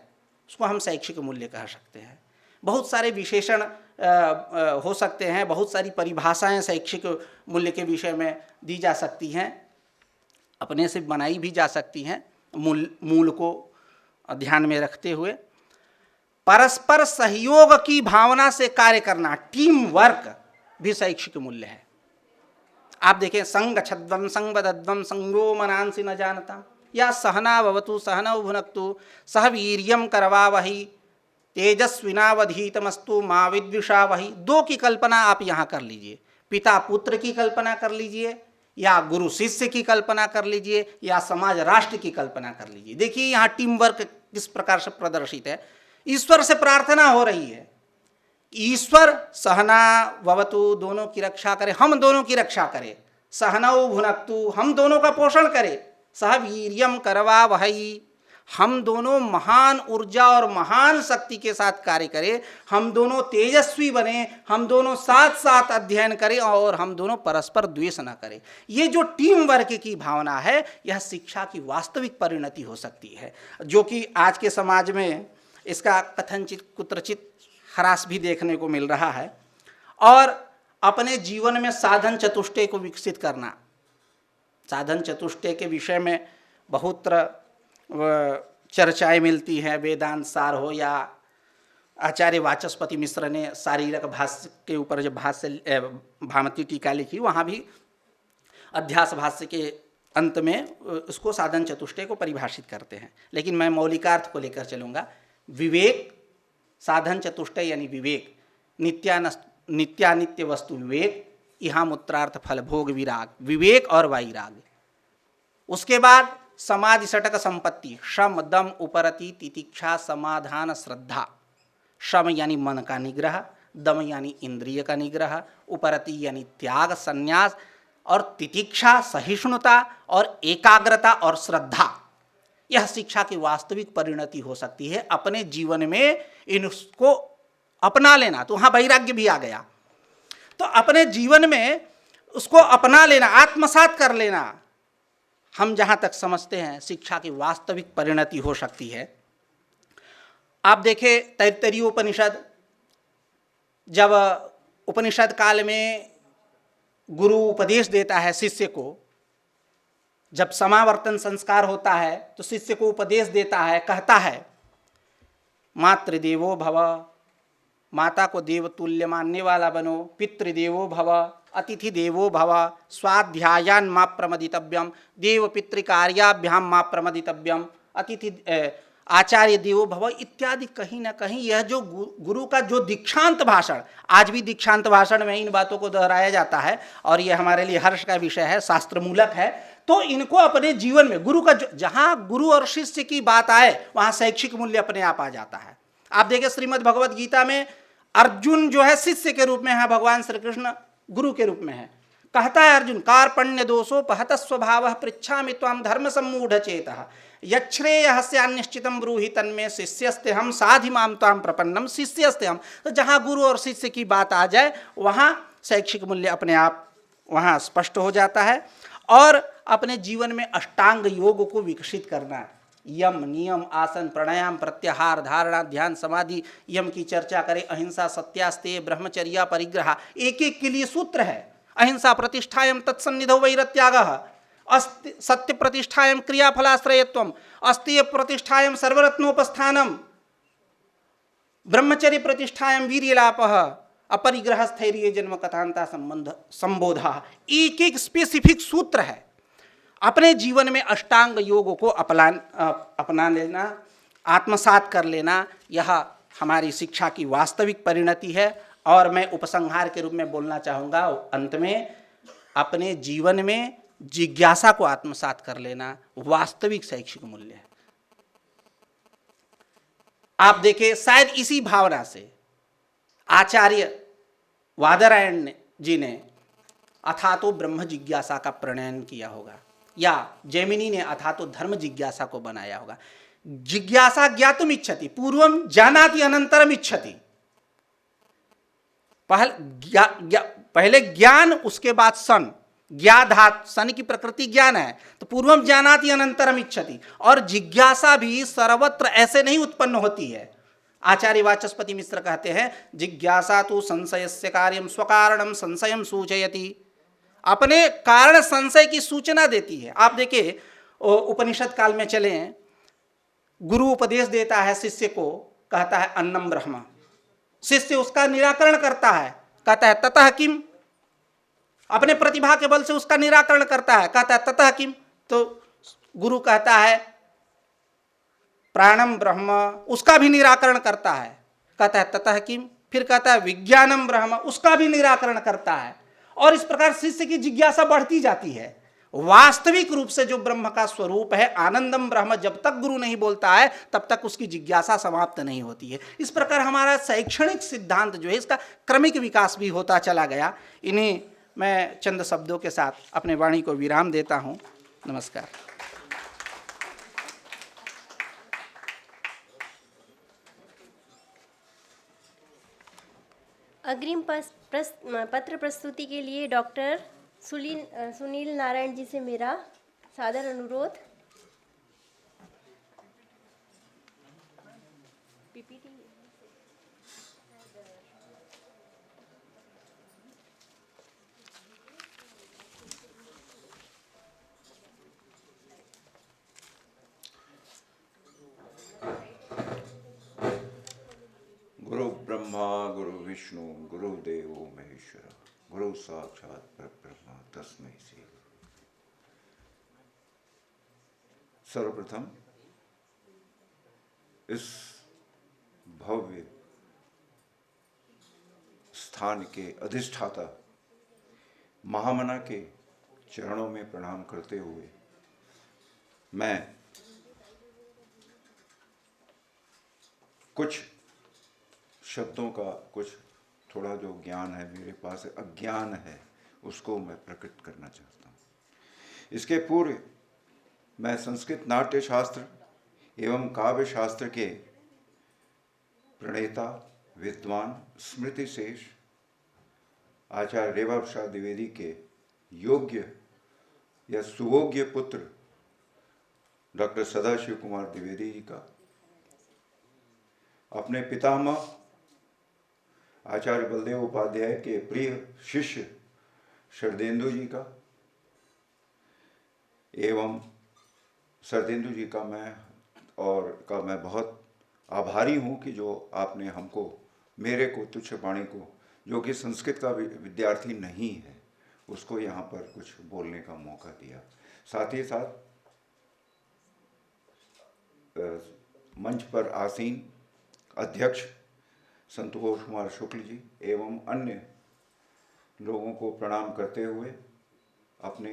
उसको हम शैक्षिक मूल्य कह सकते हैं। बहुत सारे विशेषण हो सकते हैं, बहुत सारी परिभाषाएं शैक्षिक मूल्य के विषय में दी जा सकती हैं, अपने से बनाई भी जा सकती हैं, मूल को ध्यान में रखते हुए। परस्पर सहयोग की भावना से कार्य करना, टीम वर्क भी शैक्षिक मूल्य है। आप देखें, संग छद्वम संगदद्वम संगो मनांसि न जानता, या सहना भवतु सहनौ भुनक्तु सह वीर्यम करवावहि तेजस्विनावधीतमस्तु मा विद्विषावहि। दो की कल्पना आप यहाँ कर लीजिए, पिता पुत्र की कल्पना कर लीजिए, या गुरु शिष्य की कल्पना कर लीजिए, या समाज राष्ट्र की कल्पना कर लीजिए। देखिए यहाँ टीम वर्क किस प्रकार से प्रदर्शित है। ईश्वर से प्रार्थना हो रही है, ईश्वर सहना भवतु, दोनों की रक्षा करे, हम दोनों की रक्षा करे, सहनौ भुनक्तु, हम दोनों का पोषण करे, सह वीर्यम करवावहै, हम दोनों महान ऊर्जा और महान शक्ति के साथ कार्य करें, हम दोनों तेजस्वी बने, हम दोनों साथ साथ अध्ययन करें और हम दोनों परस्पर द्वेष न करें। ये जो टीम वर्क की भावना है, यह शिक्षा की वास्तविक परिणति हो सकती है, जो कि आज के समाज में इसका कथनचित कुत्रचित ह्रास भी देखने को मिल रहा है। और अपने जीवन में साधन चतुष्टय को विकसित करना। साधन चतुष्टय के विषय में बहुत चर्चाएं मिलती हैं, वेदांत सार हो या आचार्य वाचस्पति मिश्र ने शारीरक भाष्य के ऊपर जब भामती टीका लिखी, वहाँ भी अध्यास भाष्य के अंत में उसको साधन चतुष्टय को परिभाषित करते हैं। लेकिन मैं मौलिकार्थ को लेकर चलूँगा। विवेक, साधन चतुष्टय यानी विवेक, नित्यानित्य वस्तु विवेक, यहाँ मूत्रार्थ फल भोग विराग, विवेक और वैराग। उसके बाद समाधि षटक संपत्ति, शम दम उपरति तितिक्षा समाधान श्रद्धा। शम यानी मन का निग्रह, दम यानी इंद्रिय का निग्रह, उपरति यानी त्याग संन्यास, और तितिक्षा सहिष्णुता और एकाग्रता और श्रद्धा। यह शिक्षा की वास्तविक परिणति हो सकती है। अपने जीवन में इनको अपना लेना, तो वहाँ वैराग्य भी आ गया। तो अपने जीवन में उसको अपना लेना, आत्मसात कर लेना, हम जहाँ तक समझते हैं शिक्षा की वास्तविक परिणति हो सकती है। आप देखें तैत्तरीय उपनिषद, जब उपनिषद काल में गुरु उपदेश देता है शिष्य को, जब समावर्तन संस्कार होता है तो शिष्य को उपदेश देता है, कहता है मातृदेवो भव, माता को देवतुल्य मानने वाला बनो, पितृदेवो भव, अतिथि देवो भव, स्वाध्यायान मा प्रमदितव्यम, देव पितृकार्याभ्याम मा प्रमदितव्यम, आचार्य देवो भव इत्यादि कहीं ना कहीं यह जो गुरु का जो दीक्षांत भाषण, आज भी दीक्षांत भाषण में इन बातों को दोहराया जाता है और यह हमारे लिए हर्ष का विषय है, शास्त्र मूलक है। तो इनको अपने जीवन में गुरु का जहाँ गुरु और शिष्य की बात आए वहाँ शैक्षिक मूल्य अपने आप आ जाता है। आप देखिए श्रीमद् भगवद गीता में अर्जुन जो है शिष्य के रूप में है, भगवान श्री कृष्ण गुरु के रूप में है। कहता है अर्जुन, कार्पण्य दोषोपहत स्वभाव पृच्छामि त्वां धर्म सम्मूढ़ चेतः यच्छ्रेयस्यान्निश्चितं ब्रूहि तन्मे शिष्यस्ते हम साधि मां त्वां प्रपन्नम शिष्यस्ते हम। तो जहाँ गुरु और शिष्य की बात आ जाए वहाँ शैक्षिक मूल्य अपने आप वहाँ स्पष्ट हो जाता है। और अपने जीवन में अष्टांग योग को विकसित करना है। यम, नियम, आसन, प्राणायाम, प्रत्याहार, धारणा, ध्यान, समाधि, यम की चर्चा करें, अहिंसा, सत्यास्तेय, ब्रह्मचर्या, परिग्रह, एक एक के लिए सूत्र है। अहिंसा प्रतिष्ठायम तत्सन्निधौ वैरत्यागः, सत्य प्रतिष्ठायम क्रियाफलाश्रयत्वम, अस्तेय प्रतिष्ठायम सर्वरत्नोपस्थानम, ब्रह्मचर्य प्रतिष्ठायम वीर्यलापः, अपरिग्रह स्थैर्य जन्म कथांता संबंध संबोधा। एक एक स्पेसिफिक सूत्र है। अपने जीवन में अष्टांग योग को अपना लेना, आत्मसात कर लेना, यह हमारी शिक्षा की वास्तविक परिणति है। और मैं उपसंहार के रूप में बोलना चाहूँगा अंत में, अपने जीवन में जिज्ञासा को आत्मसात कर लेना वास्तविक शैक्षिक मूल्य है। आप देखें, शायद इसी भावना से आचार्य वादरायण जी ने अथातो ब्रह्म जिज्ञासा का प्रणयन किया होगा, या जैमिनी ने अथातो धर्म जिज्ञासा को बनाया होगा। जिज्ञासा ज्ञातुम इच्छति पूर्वम जानाति अनंतरम इच्छति। पहले ज्ञान, उसके बाद सन। ज्ञाधात, सन की प्रकृति ज्ञान है, तो पूर्वम जानाति अनंतरम इच्छति। और जिज्ञासा भी सर्वत्र ऐसे नहीं उत्पन्न होती है। आचार्य वाचस्पति मिश्र कहते हैं, जिज्ञासा तो संशयस्य कार्यम स्वकारणम संशयम सूचयति। अपने कारण संशय की सूचना देती है। आप देखिए, उपनिषद काल में चले, गुरु उपदेश देता है शिष्य को, कहता है अन्नम ब्रह्म। शिष्य उसका निराकरण करता है, कहता है ततः किम। अपने प्रतिभा के बल से उसका निराकरण करता है, कहता है ततः किम। तो गुरु कहता है प्राणम ब्रह्म, उसका भी निराकरण करता है, कहता है ततः किम। फिर कहता है विज्ञानम ब्रह्म, उसका भी निराकरण करता है। और इस प्रकार शिष्य की जिज्ञासा बढ़ती जाती है। वास्तविक रूप से जो ब्रह्म का स्वरूप है आनंदम ब्रह्म, जब तक गुरु नहीं बोलता है तब तक उसकी जिज्ञासा समाप्त नहीं होती है। इस प्रकार हमारा शैक्षणिक सिद्धांत जो है, इसका क्रमिक विकास भी होता चला गया। इन्हीं मैं चंद शब्दों के साथ अपने वाणी को विराम देता हूँ। नमस्कार। अग्रिम पत्र प्रस्तुति के लिए डॉक्टर सुनील नारायण जी से मेरा सादर अनुरोध। पीपीटी। गुरु ब्रह्मा गुरु विष्णु गुरुदेवो महेश्वर गुरु साक्षात परब्रह्म तस्मै श्री। सर्वप्रथम इस भव्य स्थान के अधिष्ठाता महामना के चरणों में प्रणाम करते हुए मैं कुछ शब्दों का, कुछ थोड़ा जो ज्ञान है मेरे पास, अज्ञान है, उसको मैं प्रकट करना चाहता हूँ। इसके पूर्व मैं संस्कृत नाट्य शास्त्र एवं काव्य शास्त्र के प्रणेता विद्वान स्मृति शेष आचार्य रेवा प्रसाद द्विवेदी के योग्य या सुयोग्य पुत्र डॉक्टर सदाशिव कुमार द्विवेदी जी का, अपने पितामह आचार्य बलदेव उपाध्याय के प्रिय शिष्य शरदेंदु जी का, एवं शरदेंदु जी का मैं बहुत आभारी हूँ कि जो आपने हमको, मेरे को, तुच्छ वाणी को, जो कि संस्कृत का विद्यार्थी नहीं है, उसको यहाँ पर कुछ बोलने का मौका दिया। साथ ही साथ मंच पर आसीन अध्यक्ष संतोष कुमार शुक्ल जी एवं अन्य लोगों को प्रणाम करते हुए, अपने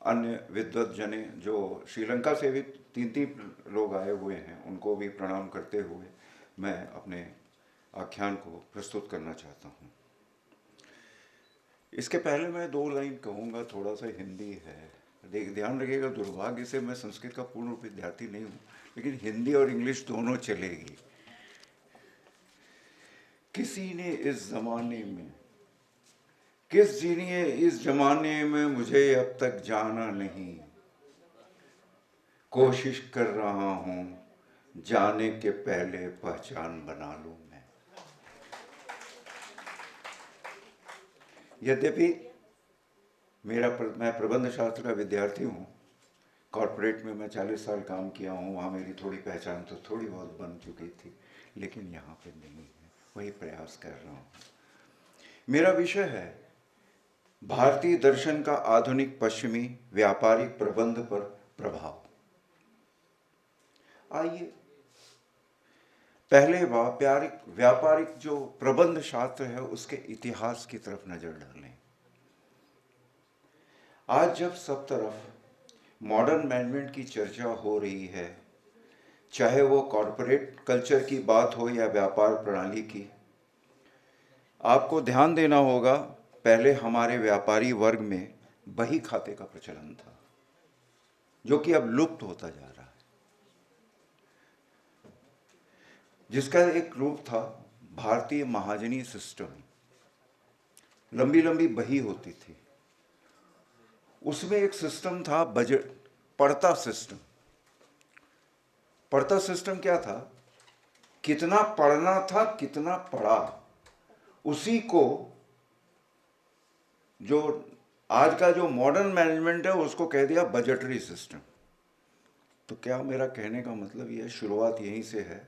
अन्य विद्वत जने जो श्रीलंका से भी 3 लोग आए हुए हैं उनको भी प्रणाम करते हुए मैं अपने आख्यान को प्रस्तुत करना चाहता हूँ। इसके पहले मैं 2 लाइन कहूँगा, थोड़ा सा हिंदी है। ध्यान रखिएगा, दुर्भाग्य से मैं संस्कृत का पूर्ण रूप विद्यार्थी नहीं हूँ, लेकिन हिंदी और इंग्लिश दोनों चलेगी। किसी ने इस जमाने में, किस जिन्हें इस जमाने में मुझे अब तक जाना नहीं, कोशिश कर रहा हूँ जाने के पहले पहचान बना लूँ मैं। यद्यपि मैं प्रबंध शास्त्र का विद्यार्थी हूँ, कॉरपोरेट में मैं 40 साल काम किया हूँ, वहाँ मेरी थोड़ी पहचान तो थोड़ी बहुत बन चुकी थी, लेकिन यहाँ पे नहीं है, वही प्रयास कर रहा हूँ। मेरा विषय है भारतीय दर्शन का आधुनिक पश्चिमी व्यापारिक प्रबंध पर प्रभाव। आइए पहले व्यापारिक जो प्रबंध शास्त्र है उसके इतिहास की तरफ नजर डालें। आज जब सब तरफ मॉडर्न मैनेजमेंट की चर्चा हो रही है, चाहे वो कॉरपोरेट कल्चर की बात हो या व्यापार प्रणाली की, आपको ध्यान देना होगा पहले हमारे व्यापारी वर्ग में बही खाते का प्रचलन था, जो कि अब लुप्त होता जा रहा है, जिसका एक रूप था भारतीय महाजनी सिस्टम। लंबी लंबी बही होती थी, उसमें एक सिस्टम था बजट पढ़ता सिस्टम। पढ़ता सिस्टम क्या था? कितना पढ़ना था, कितना पढ़ा, उसी को जो आज का जो मॉडर्न मैनेजमेंट है उसको कह दिया बजटरी सिस्टम। तो क्या मेरा कहने का मतलब यह शुरुआत यहीं से है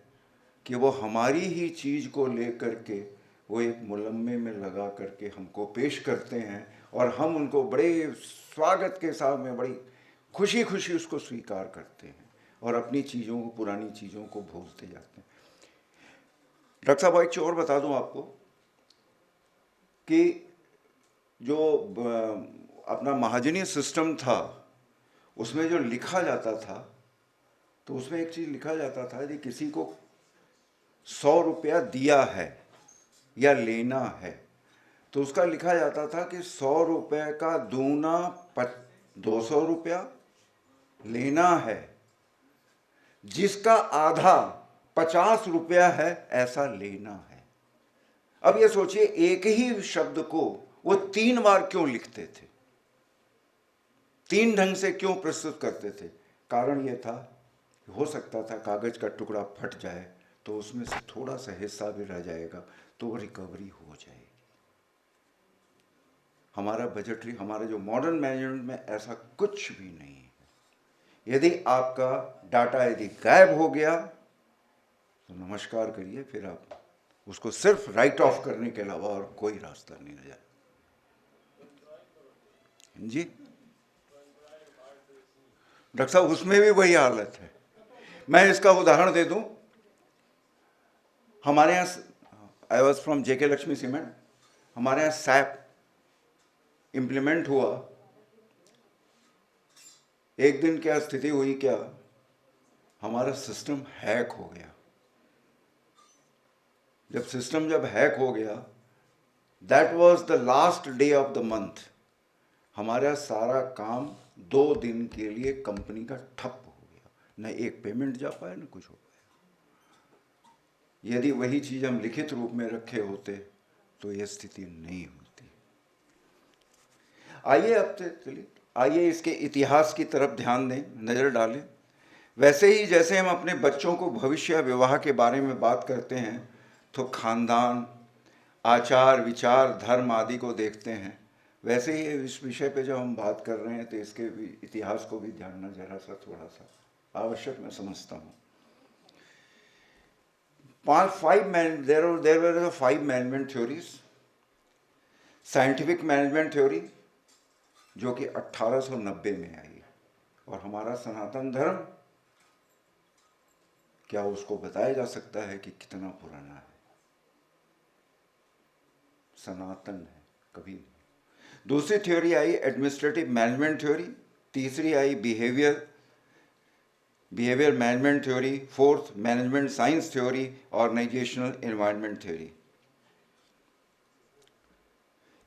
कि वो हमारी ही चीज को लेकर के वो एक मुलम्मे में लगा करके हमको पेश करते हैं और हम उनको बड़े स्वागत के साथ में बड़ी खुशी खुशी उसको स्वीकार करते हैं और अपनी चीज़ों को, पुरानी चीज़ों को भूलते जाते हैं। डॉक्टर साहब, एक चीज़ और बता दूं आपको कि जो अपना महाजनी सिस्टम था उसमें जो लिखा जाता था, तो उसमें एक चीज़ लिखा जाता था कि किसी को 100 रुपया दिया है या लेना है, तो उसका लिखा जाता था कि 100 रुपये का दूना 200 रुपया लेना है, जिसका आधा 50 रुपया है ऐसा लेना है। अब ये सोचिए, एक ही शब्द को वो 3 बार क्यों लिखते थे, 3 ढंग से क्यों प्रस्तुत करते थे? कारण ये था, हो सकता था कागज का टुकड़ा फट जाए तो उसमें से थोड़ा सा हिस्सा भी रह जाएगा तो रिकवरी हो जाएगी। हमारा बजटरी, हमारा जो मॉडर्न मैनेजमेंट में ऐसा कुछ भी नहीं है। यदि आपका डाटा यदि गायब हो गया तो नमस्कार करिए, फिर आप उसको सिर्फ राइट ऑफ करने के अलावा और कोई रास्ता नहीं रह जाए। जी डॉक्टर साहब, उसमें भी वही हालत है। मैं इसका उदाहरण दे दूं, हमारे यहाँ I was from JK Lakshmi cement, हमारे यहाँ सैप इम्प्लीमेंट हुआ। एक दिन क्या स्थिति हुई, क्या हमारा सिस्टम हैक हो गया। जब सिस्टम हैक हो गया, that was the last day of the month, हमारा सारा काम 2 दिन के लिए कंपनी का ठप हो गया, न एक पेमेंट जा पाया न कुछ हो पाया। यदि वही चीज हम लिखित रूप में रखे होते तो यह स्थिति नहीं होती। आइए अब चलिए, आइए इसके इतिहास की तरफ ध्यान दें, नजर डालें। वैसे ही जैसे हम अपने बच्चों को भविष्य विवाह के बारे में बात करते हैं तो खानदान, आचार विचार, धर्म आदि को देखते हैं, वैसे ही इस विषय पे जब हम बात कर रहे हैं तो इसके भी इतिहास को भी जानना जरा सा थोड़ा सा आवश्यक मैं समझता हूँ। there were 5 management theories. Scientific management theory जो कि 1890 में आई, और हमारा सनातन धर्म क्या उसको बताया जा सकता है कि कितना पुराना है? सनातन है, कभी नहीं। दूसरी थ्योरी आई एडमिनिस्ट्रेटिव मैनेजमेंट थ्योरी, तीसरी आई behaviour management theory, fourth management science theory, organisational environment theory.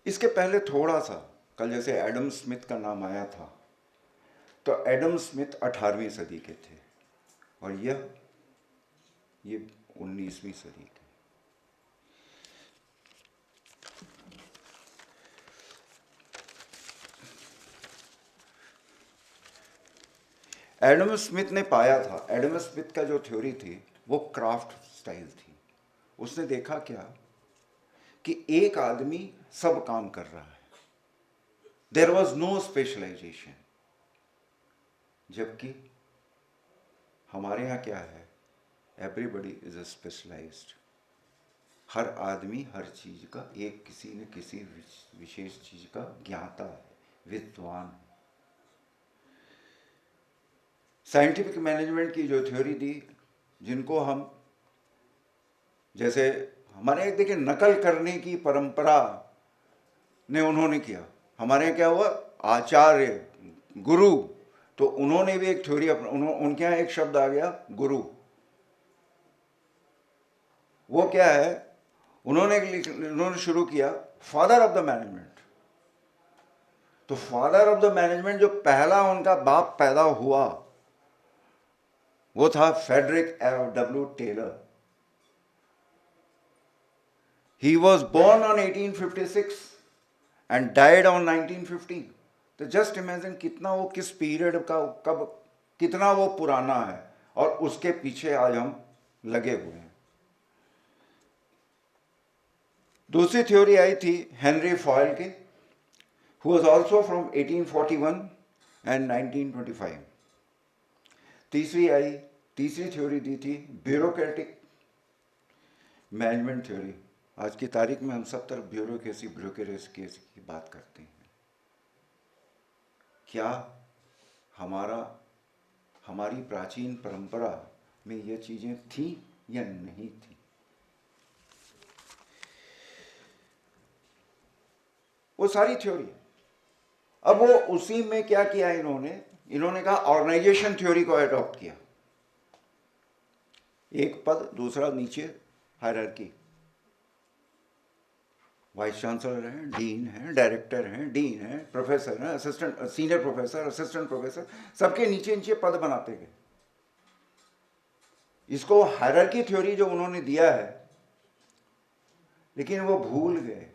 इसके पहले थोड़ा सा, कल जैसे एडम स्मिथ का नाम आया था, तो एडम स्मिथ 18वीं सदी के थे और ये 19वीं सदी के। एडम स्मिथ ने पाया था, एडम स्मिथ का जो थ्योरी थी वो क्राफ्ट स्टाइल थी। उसने देखा क्या कि एक आदमी सब काम कर रहा है, देयर वॉज नो स्पेशलाइजेशन। जबकि हमारे यहाँ क्या है, एवरीबडी इज स्पेशलाइज्ड। हर आदमी हर चीज का किसी न किसी विशेष चीज का ज्ञाता है, विद्वान है। साइंटिफिक मैनेजमेंट की जो थ्योरी दी, जिनको हम जैसे हमारे एक देखिए नकल करने की परंपरा ने उन्होंने किया। हमारे यहाँ क्या हुआ, आचार्य गुरु, तो उन्होंने भी एक थ्योरी उनके यहाँ एक शब्द आ गया गुरु। वो क्या है, उन्होंने शुरू किया फादर ऑफ द मैनेजमेंट। तो फादर ऑफ द मैनेजमेंट जो पहला उनका बाप पैदा हुआ वो था Frederick W. Taylor. He was born on 1856 and died on 1915. तो जस्ट इमेजिन कितना वो किस पीरियड का, कब, कितना वो पुराना है, और उसके पीछे आज हम लगे हुए हैं। दूसरी थ्योरी आई थी हेनरी फॉयल की, who was also from 1841 and 1925. तीसरी थ्योरी दी थी ब्यूरोक्रेटिक मैनेजमेंट थ्योरी। आज की तारीख में हम सब तरफ ब्यूरोक्रेसी की बात करते हैं। क्या हमारी प्राचीन परंपरा में ये चीजें थी या नहीं थी? वो सारी थ्योरी। अब वो उसी में क्या किया इन्होंने कहा ऑर्गेनाइजेशन थ्योरी को अडॉप्ट किया। एक पद, दूसरा नीचे हायरार्की, वाइस चांसलर हैं, डीन हैं, डायरेक्टर हैं, डीन हैं, प्रोफेसर हैं, assistant, senior professor, assistant professor, सबके नीचे नीचे पद बनाते गए। इसको हायरार्की थ्योरी जो उन्होंने दिया है, लेकिन वो भूल गए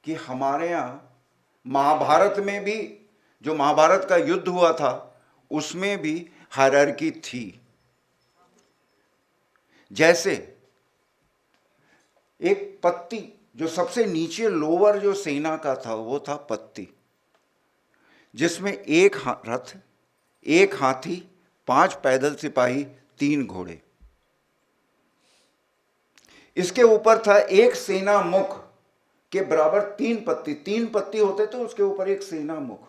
कि हमारे यहाँ महाभारत में भी, जो महाभारत का युद्ध हुआ था, उसमें भी हायरार्की थी। जैसे एक पत्ती, जो सबसे नीचे लोअर जो सेना का था वो था पत्ती, जिसमें एक रथ, एक हाथी, 5 पैदल सिपाही, 3 घोड़े। इसके ऊपर था एक सेना मुख के बराबर 3 पत्ती। 3 पत्ती होते तो उसके ऊपर एक सेना मुख,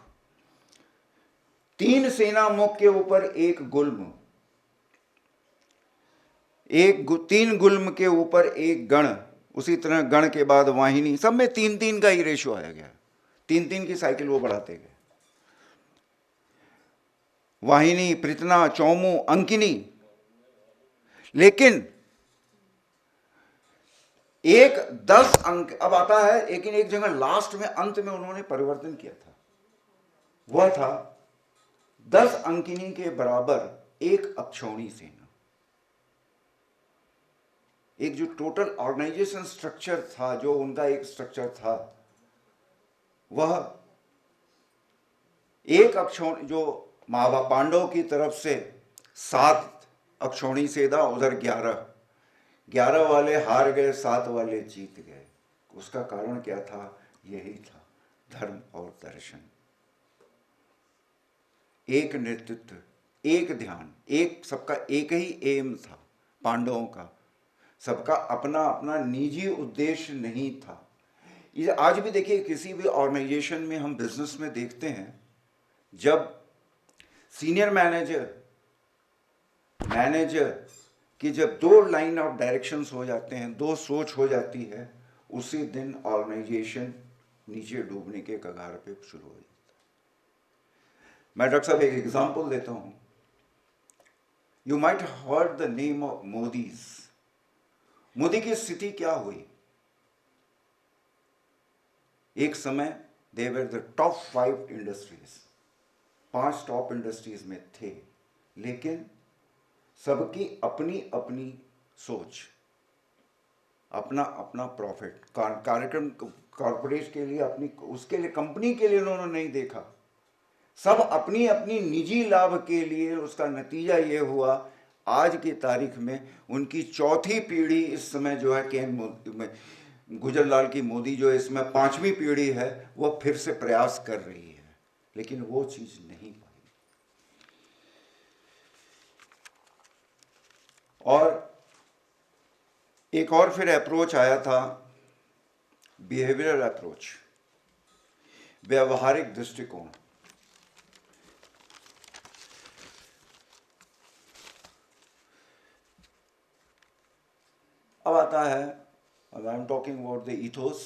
3 सेना मुख के ऊपर एक गुल्म, 3 गुल्म के ऊपर एक गण, उसी तरह गण के बाद वाहिनी, सब में 3-3 का ही रेशो आया गया। 3-3 की साइकिल वो बढ़ाते गए। वाहिनी, पृतना, चौमू, अंकिनी। लेकिन एक 10 अंक अब आता है, लेकिन एक जगह लास्ट में, अंत में उन्होंने परिवर्तन किया था। वह था 10 अंकिनी के बराबर एक अक्षौणी सेना। एक जो टोटल ऑर्गेनाइजेशन स्ट्रक्चर था, जो उनका एक स्ट्रक्चर था, वह एक अक्षौणी, जो पांडव की तरफ से 7 अक्षौणी सेना, उधर 11 वाले हार गए, 7 वाले जीत गए। उसका कारण क्या था? यही था, धर्म और दर्शन, एक नेतृत्व, एक ध्यान, एक सबका एक ही एम था पांडवों का। सबका अपना अपना निजी उद्देश्य नहीं था। ये आज भी देखिए, किसी भी ऑर्गेनाइजेशन में, हम बिजनेस में देखते हैं, जब सीनियर मैनेजर कि जब दो लाइन ऑफ डायरेक्शंस हो जाते हैं, दो सोच हो जाती है, उसी दिन ऑर्गेनाइजेशन नीचे डूबने के कगार पे शुरू हो जाता है। मैं डॉक्टर साहब एक एग्जांपल देता हूं। You might heard the name of Modis. Modi की स्थिति क्या हुई? एक समय they were the top 5 industries, 5 top industries में थे, लेकिन सबकी अपनी अपनी सोच, अपना अपना प्रॉफिट, कार्यक्रम कॉर्पोरेट के लिए, अपनी उसके लिए, कंपनी के लिए उन्होंने नहीं देखा, सब अपनी अपनी निजी लाभ के लिए। उसका नतीजा ये हुआ आज की तारीख में उनकी चौथी पीढ़ी इस समय जो है गुजरलाल की मोदी जो इसमें 5वीं पीढ़ी है, वो फिर से प्रयास कर रही है, लेकिन वो चीज नहीं पाई। और एक और फिर अप्रोच आया था, बिहेवियरल अप्रोच, व्यवहारिक दृष्टिकोण। अब आता है, I am talking about the ethos,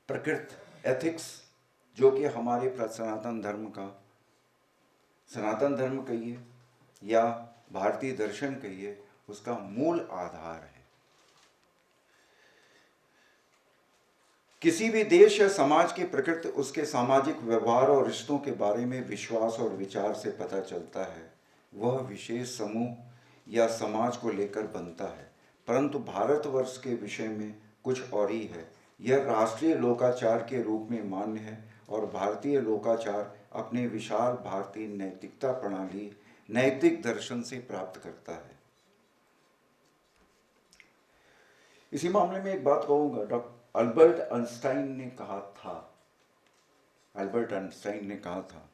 प्रकृति, एथिक्स, जो कि हमारे सनातन धर्म का, सनातन धर्म कहिए या भारतीय दर्शन कहिए, उसका मूल आधार है। किसी भी देश या समाज की प्रकृति उसके सामाजिक व्यवहार और रिश्तों के बारे में विश्वास और विचार से पता चलता है। वह विशेष समूह या समाज को लेकर बनता है, परंतु भारतवर्ष के विषय में कुछ और ही है। यह राष्ट्रीय लोकाचार के रूप में मान्य है और भारतीय लोकाचार अपने विशाल भारतीय नैतिकता प्रणाली, नैतिक दर्शन से प्राप्त करता है। इसी मामले में एक बात कहूंगा, डॉक्टर अल्बर्ट आइंस्टाइन ने कहा था,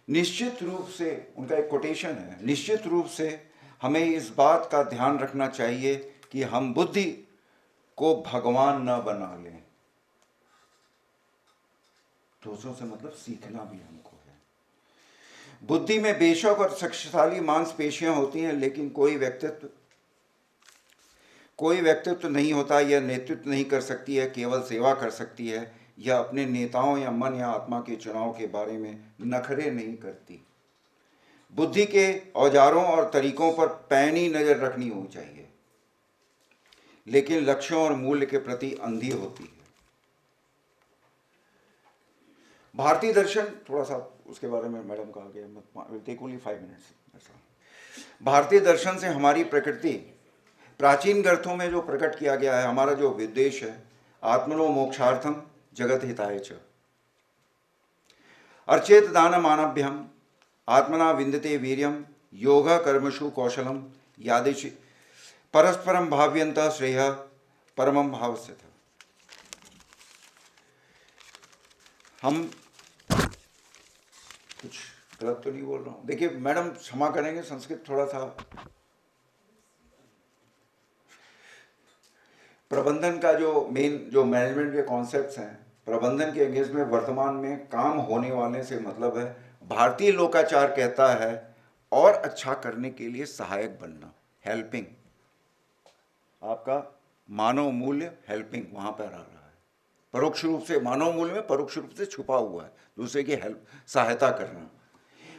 निश्चित रूप से, उनका एक कोटेशन है, निश्चित रूप से हमें इस बात का ध्यान रखना चाहिए कि हम बुद्धि को भगवान न बना लें। दूसरों से मतलब सीखना भी हमको है। बुद्धि में बेशक और शक्तिशाली मांसपेशियां होती हैं, लेकिन कोई व्यक्तित्व नहीं होता। यह नेतृत्व नहीं कर सकती है, केवल सेवा कर सकती है। यह अपने नेताओं या मन या आत्मा के चुनाव के बारे में नखरे नहीं करती। बुद्धि के औजारों और तरीकों पर पैनी नजर रखनी होनी चाहिए, लेकिन लक्ष्यों और मूल्य के प्रति अंधी होती है। भारतीय दर्शन, थोड़ा सा उसके बारे में मैडम कहा गया, टेक ओनली 5 मिनट्स। भारतीय दर्शन से हमारी प्रकृति प्राचीन ग्रंथों में जो प्रकट किया गया है, हमारा जो उद्देश्य है, आत्मनो मोक्षार्थम जगत हिताय च अर्चेत दान मानभ्यम आत्मना विंदते वीर्यम योग कर्मसु कौशलम यादिश परस्परम भाव्यंत श्रेय परमम भावस्थित। हम कुछ गलत तो नहीं बोल रहा हूं? देखिए मैडम क्षमा करेंगे, संस्कृत थोड़ा सा, प्रबंधन का जो मैनेजमेंट के कॉन्सेप्ट्स हैं, प्रबंधन के एंगेज में वर्तमान में काम होने वाले से मतलब है भारतीय लोकाचार कहता है और अच्छा करने के लिए सहायक बनना, हेल्पिंग। आपका मानव मूल्य हेल्पिंग वहां पर आ रहा है, परोक्ष रूप से मानव मूल्य में परोक्ष रूप से छुपा हुआ है, दूसरे की हेल्प, सहायता करना।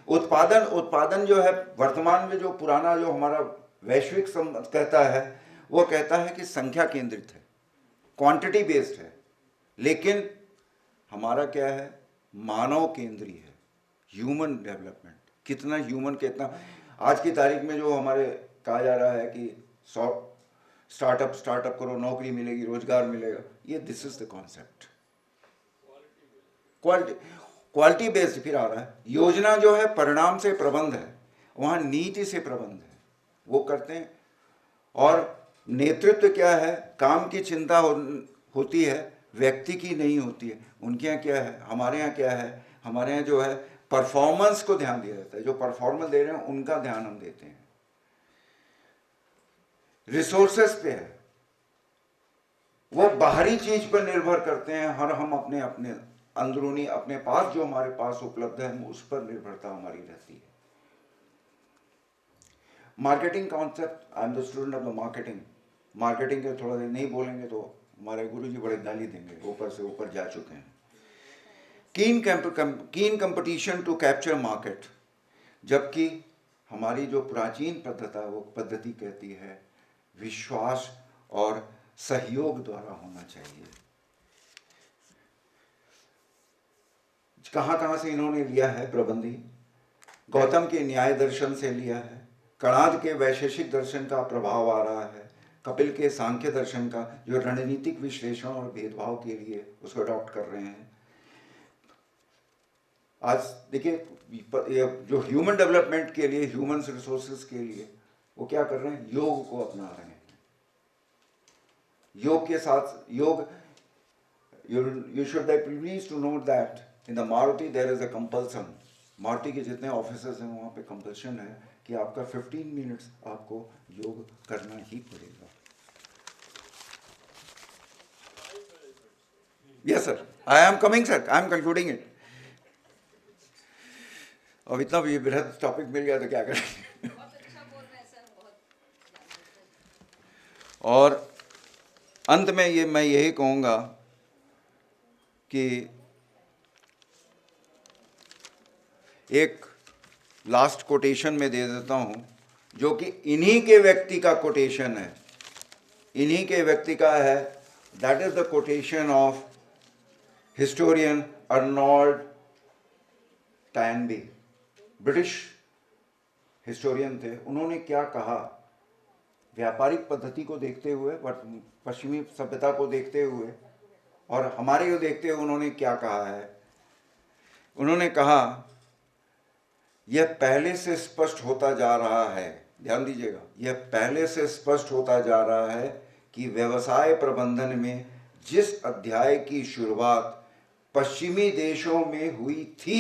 उत्पादन जो है वर्तमान में, जो पुराना जो हमारा वैश्विक कहता है, वो कहता है कि संख्या केंद्रित है, क्वांटिटी बेस्ड है, लेकिन हमारा क्या है, मानव केंद्रीय है, ह्यूमन डेवलपमेंट। कितना ह्यूमन, कितना आज की तारीख में जो हमारे कहा जा रहा है कि स्टार्टअप करो, नौकरी मिलेगी, रोजगार मिलेगा, ये this is the concept. Quality based फिर आ रहा है। योजना जो है परिणाम से प्रबंध है, वहां नीति से प्रबंध है, वो करते हैं। और नेतृत्व क्या है, काम की चिंता होती है, व्यक्ति की नहीं होती है। उनके यहाँ क्या है, हमारे यहाँ क्या है, हमारे यहाँ जो है परफॉर्मेंस को ध्यान दिया जाता है, जो परफॉर्मेंस दे रहे हैं उनका ध्यान हम देते हैं। रिसोर्सेस पे है, वो बाहरी चीज पर निर्भर करते हैं, हर हम अपने अपने अंदरूनी अपने पास जो हमारे पास उपलब्ध है, उस पर निर्भरता हमारी रहती है। Marketing concept, I am the student of the marketing. Marketing के थोड़ा देर नहीं बोलेंगे तो हमारे गुरुजी बड़े गाली देंगे, ऊपर से ऊपर जा चुके हैं। कीन कंपटीशन टू कैप्चर मार्केट, जबकि हमारी जो प्राचीन पद्धति कहती है विश्वास और सहयोग द्वारा होना चाहिए। कहाँ से इन्होंने लिया है प्रबंधी? गौतम के न्याय दर्शन से लिया है, कणाद के वैशेषिक दर्शन का प्रभाव आ रहा है, कपिल के सांख्य दर्शन का जो रणनीतिक विश्लेषण और भेदभाव के लिए उसको अडॉप्ट कर रहे हैं। आज देखिए जो ह्यूमन डेवलपमेंट के लिए, ह्यूमन रिसोर्सेज के लिए वो क्या कर रहे हैं? योग को अपना रहे हैं। योग के साथ योग, you should be pleased to note that in the Maruti there is a compulsion. Maruti के जितने ऑफिसर्स हैं वहाँ पे कंपल्शन है कि आपका 15 मिनट्स आपको योग करना ही पड़ेगा। Yes sir, I am coming sir, I am concluding it. अब इतना भी बृहद टॉपिक मिल गया तो क्या करेंगे। और अंत में मैं यही कहूँगा कि एक लास्ट कोटेशन में दे देता हूँ जो कि इन्हीं के व्यक्ति का कोटेशन है, इन्हीं के व्यक्ति का है। That is the quotation of historian Arnold Toynbee, British historian थे। उन्होंने क्या कहा? व्यापारिक पद्धति को देखते हुए, पश्चिमी सभ्यता को देखते हुए और हमारे को देखते हुए उन्होंने क्या कहा है? उन्होंने कहा यह पहले से स्पष्ट होता जा रहा है, ध्यान दीजिएगा, यह पहले से स्पष्ट होता जा रहा है कि व्यवसाय प्रबंधन में जिस अध्याय की शुरुआत पश्चिमी देशों में हुई थी,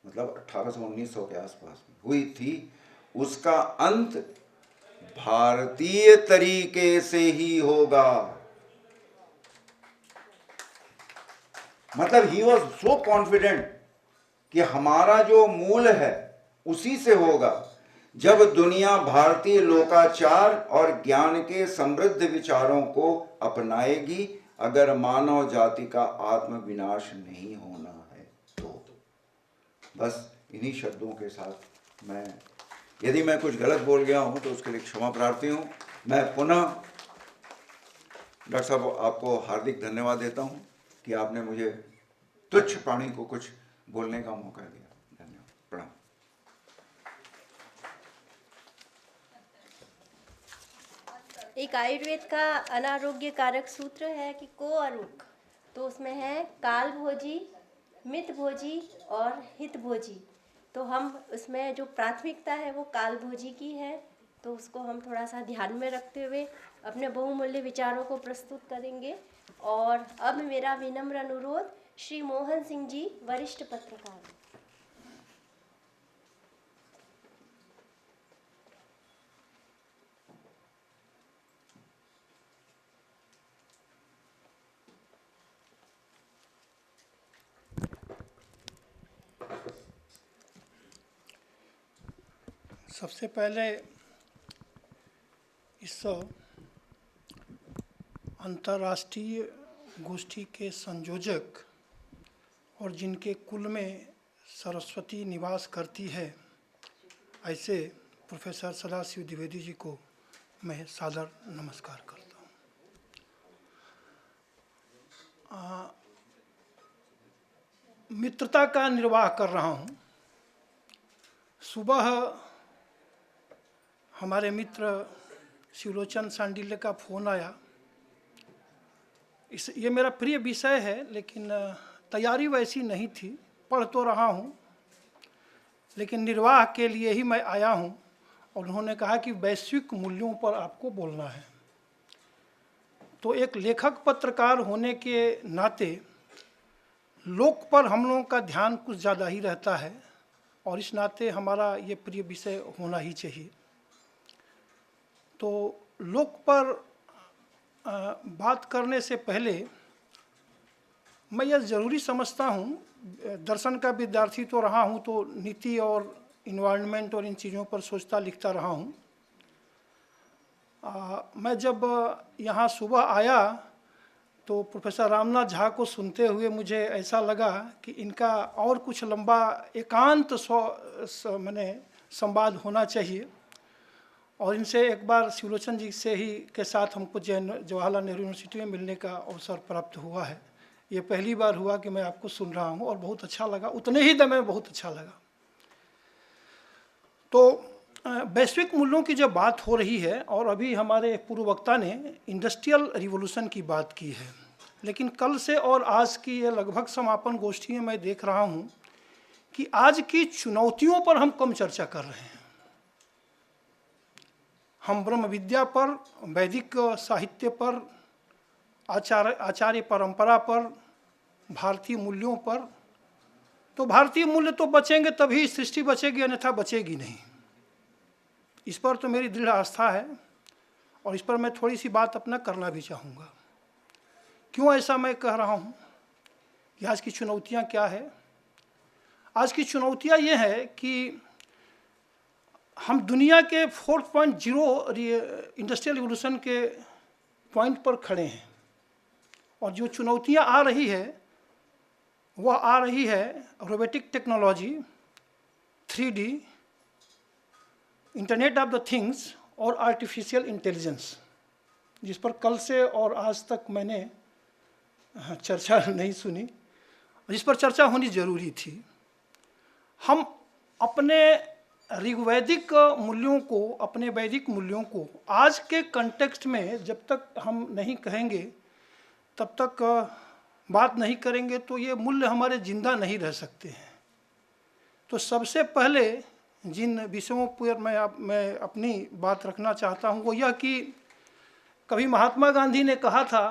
मतलब 1800-1900 के आसपास में हुई थी, उसका अंत भारतीय तरीके से ही होगा। मतलब ही वॉज सो कॉन्फिडेंट कि हमारा जो मूल है उसी से होगा। जब दुनिया भारतीय लोकाचार और ज्ञान के समृद्ध विचारों को अपनाएगी, अगर मानव जाति का आत्म विनाश नहीं होना है तो। बस इन्हीं शब्दों के साथ यदि मैं कुछ गलत बोल गया हूं तो उसके लिए क्षमा प्रार्थी हूं। मैं पुनः डॉक्टर साहब आपको हार्दिक धन्यवाद देता हूं कि आपने मुझे तुच्छ प्राणी को कुछ बोलने का मौका दिया। धन्यवाद, प्रणाम। एक आयुर्वेद का अनारोग्य कारक सूत्र है कि को और रुख, तो उसमें है काल भोजी, मित भोजी और हित भोजी। तो हम उसमें जो प्राथमिकता है वो काल भोजी की है, तो उसको हम थोड़ा सा ध्यान में रखते हुए अपने बहुमूल्य विचारों को प्रस्तुत करेंगे। और अब मेरा विनम्र अनुरोध श्री मोहन सिंह जी, वरिष्ठ पत्रकार। सबसे पहले इस अंतर्राष्ट्रीय गोष्ठी के संयोजक और जिनके कुल में सरस्वती निवास करती है, ऐसे प्रोफेसर सदाशिव द्विवेदी जी को मैं सादर नमस्कार करता हूँ। मित्रता का निर्वाह कर रहा हूँ। सुबह हमारे मित्र शिवलोचन सांडिल्य का फ़ोन आया। ये मेरा प्रिय विषय है, लेकिन तैयारी वैसी नहीं थी। पढ़ तो रहा हूँ, लेकिन निर्वाह के लिए ही मैं आया हूँ। और उन्होंने कहा कि वैश्विक मूल्यों पर आपको बोलना है। तो एक लेखक पत्रकार होने के नाते लोक पर हम लोगों का ध्यान कुछ ज़्यादा ही रहता है, और इस नाते हमारा ये प्रिय विषय होना ही चाहिए। तो लोक पर बात करने से पहले मैं यह ज़रूरी समझता हूँ, दर्शन का विद्यार्थी तो रहा हूँ, तो नीति और इन्वायरमेंट और इन चीज़ों पर सोचता लिखता रहा हूँ। मैं जब यहाँ सुबह आया तो प्रोफेसर रामनाथ झा को सुनते हुए मुझे ऐसा लगा कि इनका और कुछ लंबा एकांत मैंने संवाद होना चाहिए, और इनसे एक बार शिवलोचन जी से ही के साथ हमको जवाहरलाल नेहरू यूनिवर्सिटी में मिलने का अवसर प्राप्त हुआ है। ये पहली बार हुआ कि मैं आपको सुन रहा हूँ और बहुत अच्छा लगा, उतने ही दम में बहुत अच्छा लगा। तो वैश्विक मूल्यों की जब बात हो रही है, और अभी हमारे पूर्व वक्ता ने इंडस्ट्रियल रिवॉल्यूशन की बात की है, लेकिन कल से और आज की ये लगभग समापन गोष्ठी में मैं देख रहा हूँ कि आज की चुनौतियों पर हम कम चर्चा कर रहे हैं। हम ब्रह्म विद्या पर, वैदिक साहित्य पर, आचार्य परंपरा पर, भारतीय मूल्यों पर, तो भारतीय मूल्य तो बचेंगे तभी सृष्टि बचेगी, अन्यथा बचेगी नहीं। इस पर तो मेरी दृढ़ आस्था है, और इस पर मैं थोड़ी सी बात अपना करना भी चाहूँगा। क्यों ऐसा मैं कह रहा हूँ कि आज की चुनौतियाँ क्या है? आज की चुनौतियाँ ये है कि हम दुनिया के 4.0 इंडस्ट्रियल रिवॉल्यूशन के पॉइंट पर खड़े हैं, और जो चुनौतियाँ आ रही है वह आ रही है robotic technology, 3D, internet of the things और आर्टिफिशियल इंटेलिजेंस, जिस पर कल से और आज तक मैंने चर्चा नहीं सुनी, जिस पर चर्चा होनी ज़रूरी थी। हम अपने ऋग्वैदिक मूल्यों को, अपने वैदिक मूल्यों को आज के कंटेक्स्ट में जब तक हम नहीं कहेंगे, तब तक बात नहीं करेंगे, तो ये मूल्य हमारे जिंदा नहीं रह सकते हैं। तो सबसे पहले जिन विषयों पर मैं अपनी बात रखना चाहता हूँ वो यह कि कभी महात्मा गांधी ने कहा था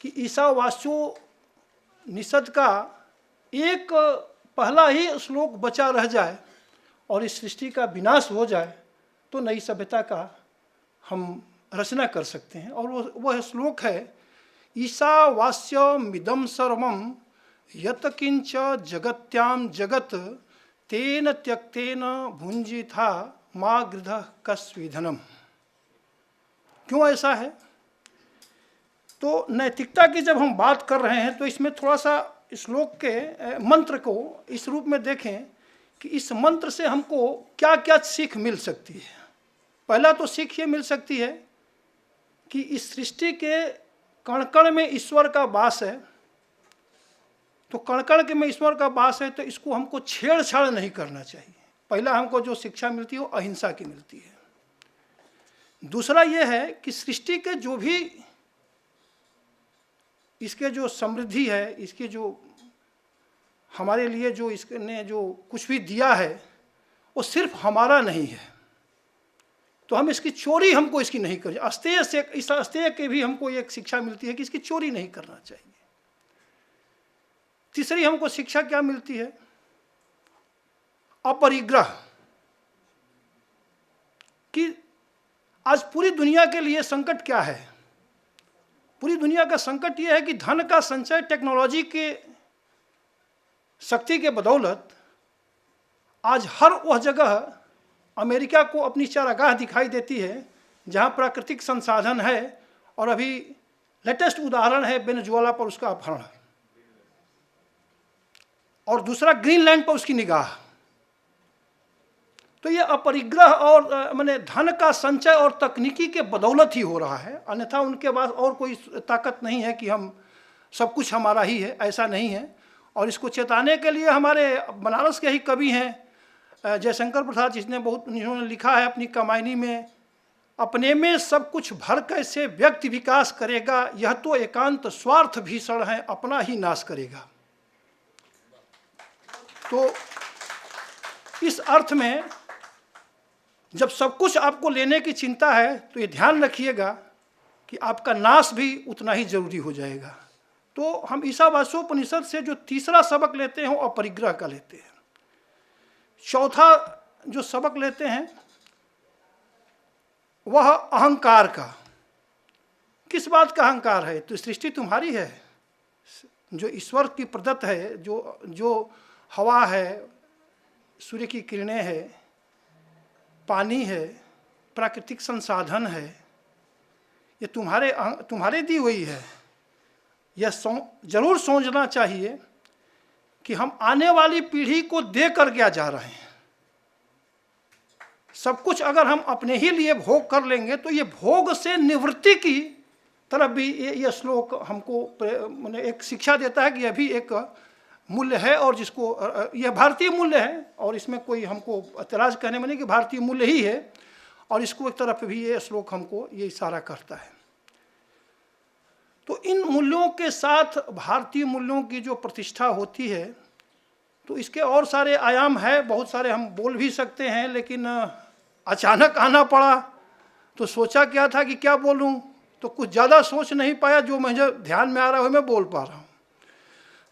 कि ईशावास्योपनिषद का एक पहला ही श्लोक बचा रह जाए और इस सृष्टि का विनाश हो जाए तो नई सभ्यता का हम रचना कर सकते हैं। और वह श्लोक है, ईशावास्यमिदं सर्वं यत् किंच जगत्याम जगत तेन त्यक्तेन भुंजिथा मा गृधः कस्विधनम। क्यों ऐसा है? तो नैतिकता की जब हम बात कर रहे हैं तो इसमें थोड़ा सा श्लोक के मंत्र को इस रूप में देखें कि इस मंत्र से हमको क्या क्या सीख मिल सकती है। पहला तो सीख ये मिल सकती है कि इस सृष्टि के कण कण में ईश्वर का वास है, तो कण कण में ईश्वर का वास है, तो इसको हमको छेड़छाड़ नहीं करना चाहिए। पहला हमको जो शिक्षा मिलती है वो अहिंसा की मिलती है। दूसरा ये है कि सृष्टि के जो भी इसके जो समृद्धि है, इसके जो हमारे लिए जो इसने जो कुछ भी दिया है वो सिर्फ हमारा नहीं है, तो हम इसकी चोरी हमको इसकी नहीं करनी। अस्तेय से, इस अस्तेय के भी हमको एक शिक्षा मिलती है कि इसकी चोरी नहीं करना चाहिए। तीसरी हमको शिक्षा क्या मिलती है? अपरिग्रह, कि आज पूरी दुनिया के लिए संकट क्या है? पूरी दुनिया का संकट यह है कि धन का संचय टेक्नोलॉजी के शक्ति के बदौलत आज हर वह जगह अमेरिका को अपनी चारागाह दिखाई देती है जहां प्राकृतिक संसाधन है, और अभी लेटेस्ट उदाहरण है वेनेजुएला पर उसका अपहरण, और दूसरा ग्रीनलैंड पर उसकी निगाह। तो ये अपरिग्रह और माने धन का संचय और तकनीकी के बदौलत ही हो रहा है, अन्यथा उनके पास और कोई ताकत नहीं है कि हम सब कुछ हमारा ही है, ऐसा नहीं है। और इसको चेताने के लिए हमारे बनारस के ही कवि हैं जयशंकर प्रसाद, जिसने इन्होंने लिखा है अपनी कमायनी में, अपने में सब कुछ भर कैसे व्यक्ति विकास करेगा, यह तो एकांत स्वार्थ भीषण है, अपना ही नाश करेगा। तो इस अर्थ में जब सब कुछ आपको लेने की चिंता है तो ये ध्यान रखिएगा कि आपका नाश भी उतना ही जरूरी हो जाएगा। तो हम ईशावास्योपनिषद से जो तीसरा सबक लेते हैं वो अपरिग्रह का लेते हैं। चौथा जो सबक लेते हैं वह अहंकार का। किस बात का अहंकार है? तो सृष्टि तुम्हारी है, जो ईश्वर की प्रदत्त है, जो हवा है, सूर्य की किरणें है, पानी है, प्राकृतिक संसाधन है, ये तुम्हारे दी हुई है। यह जरूर सोचना चाहिए कि हम आने वाली पीढ़ी को दे कर क्या जा रहे हैं। सब कुछ अगर हम अपने ही लिए भोग कर लेंगे तो ये भोग से निवृत्ति की तरफ भी ये श्लोक हमको मैंने एक शिक्षा देता है कि यह भी एक मूल्य है, और जिसको यह भारतीय मूल्य है, और इसमें कोई हमको ऐतराज़ कहने में नहीं कि भारतीय मूल्य ही है, और इसको एक तरफ भी ये श्लोक हमको ये इशारा करता है। तो इन मूल्यों के साथ भारतीय मूल्यों की जो प्रतिष्ठा होती है, तो इसके और सारे आयाम है, बहुत सारे हम बोल भी सकते हैं, लेकिन अचानक आना पड़ा तो सोचा क्या था कि क्या बोलूं, तो कुछ ज़्यादा सोच नहीं पाया, जो मुझे ध्यान में आ रहा है मैं बोल पा रहा हूं।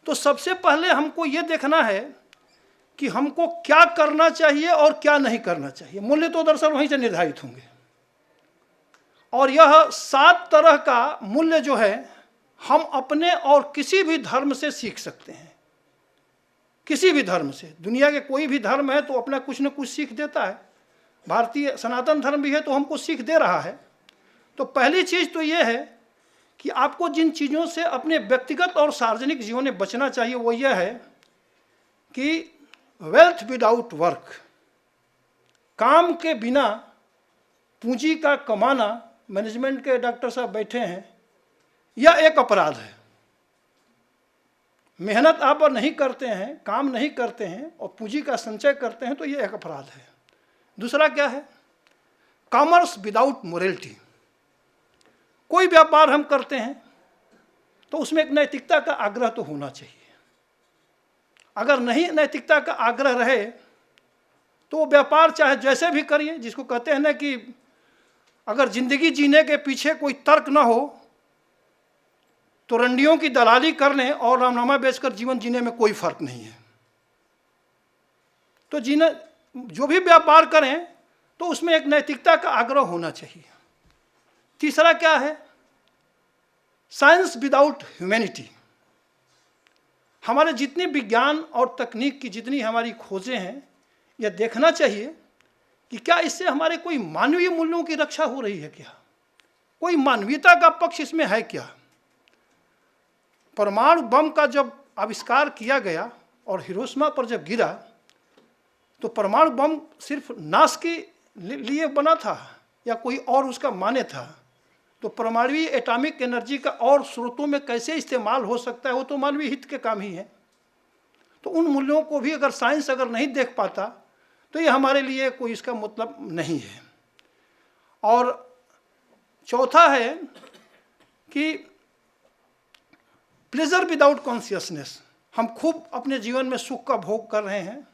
तो सबसे पहले हमको ये देखना है कि हमको क्या करना चाहिए और क्या नहीं करना चाहिए। मूल्य तो दरअसल वहीं से निर्धारित होंगे, और यह 7 तरह का मूल्य जो है हम अपने और किसी भी धर्म से सीख सकते हैं। किसी भी धर्म से, दुनिया के कोई भी धर्म है तो अपना कुछ न कुछ सीख देता है। भारतीय सनातन धर्म भी है तो हमको सीख दे रहा है। तो पहली चीज़ तो ये है कि आपको जिन चीज़ों से अपने व्यक्तिगत और सार्वजनिक जीवन में बचना चाहिए वो यह है कि वेल्थ विदाउट वर्क, काम के बिना पूंजी का कमाना, मैनेजमेंट के डॉक्टर साहब बैठे हैं, यह एक अपराध है। मेहनत आप नहीं करते हैं, काम नहीं करते हैं और पूंजी का संचय करते हैं तो यह एक अपराध है। दूसरा क्या है? Commerce without morality. कोई व्यापार हम करते हैं तो उसमें एक नैतिकता का आग्रह तो होना चाहिए। अगर नहीं नैतिकता का आग्रह रहे तो वो व्यापार चाहे जैसे भी करिए, जिसको कहते हैं ना कि अगर जिंदगी जीने के पीछे कोई तर्क ना हो तो रंडियों की दलाली करने और रामनामा बेचकर जीवन जीने में कोई फर्क नहीं है। तो जो भी व्यापार करें तो उसमें एक नैतिकता का आग्रह होना चाहिए। तीसरा क्या है? Science without humanity. हमारे जितनी विज्ञान और तकनीक की जितनी हमारी खोजें हैं, यह देखना चाहिए कि क्या इससे हमारे कोई मानवीय मूल्यों की रक्षा हो रही है, क्या कोई मानवीयता का पक्ष इसमें है क्या। परमाणु बम का जब आविष्कार किया गया और हिरोशिमा पर जब गिरा तो परमाणु बम सिर्फ नाश के लिए बना था या कोई और उसका माने था? तो परमाणु एटॉमिक एनर्जी का और स्रोतों में कैसे इस्तेमाल हो सकता है, वो तो मानवीय हित के काम ही है। तो उन मूल्यों को भी अगर साइंस अगर नहीं देख पाता तो ये हमारे लिए कोई इसका मतलब नहीं है। और चौथा है कि प्लेजर विदाउट कॉन्शियसनेस। हम खूब अपने जीवन में सुख का भोग कर रहे हैं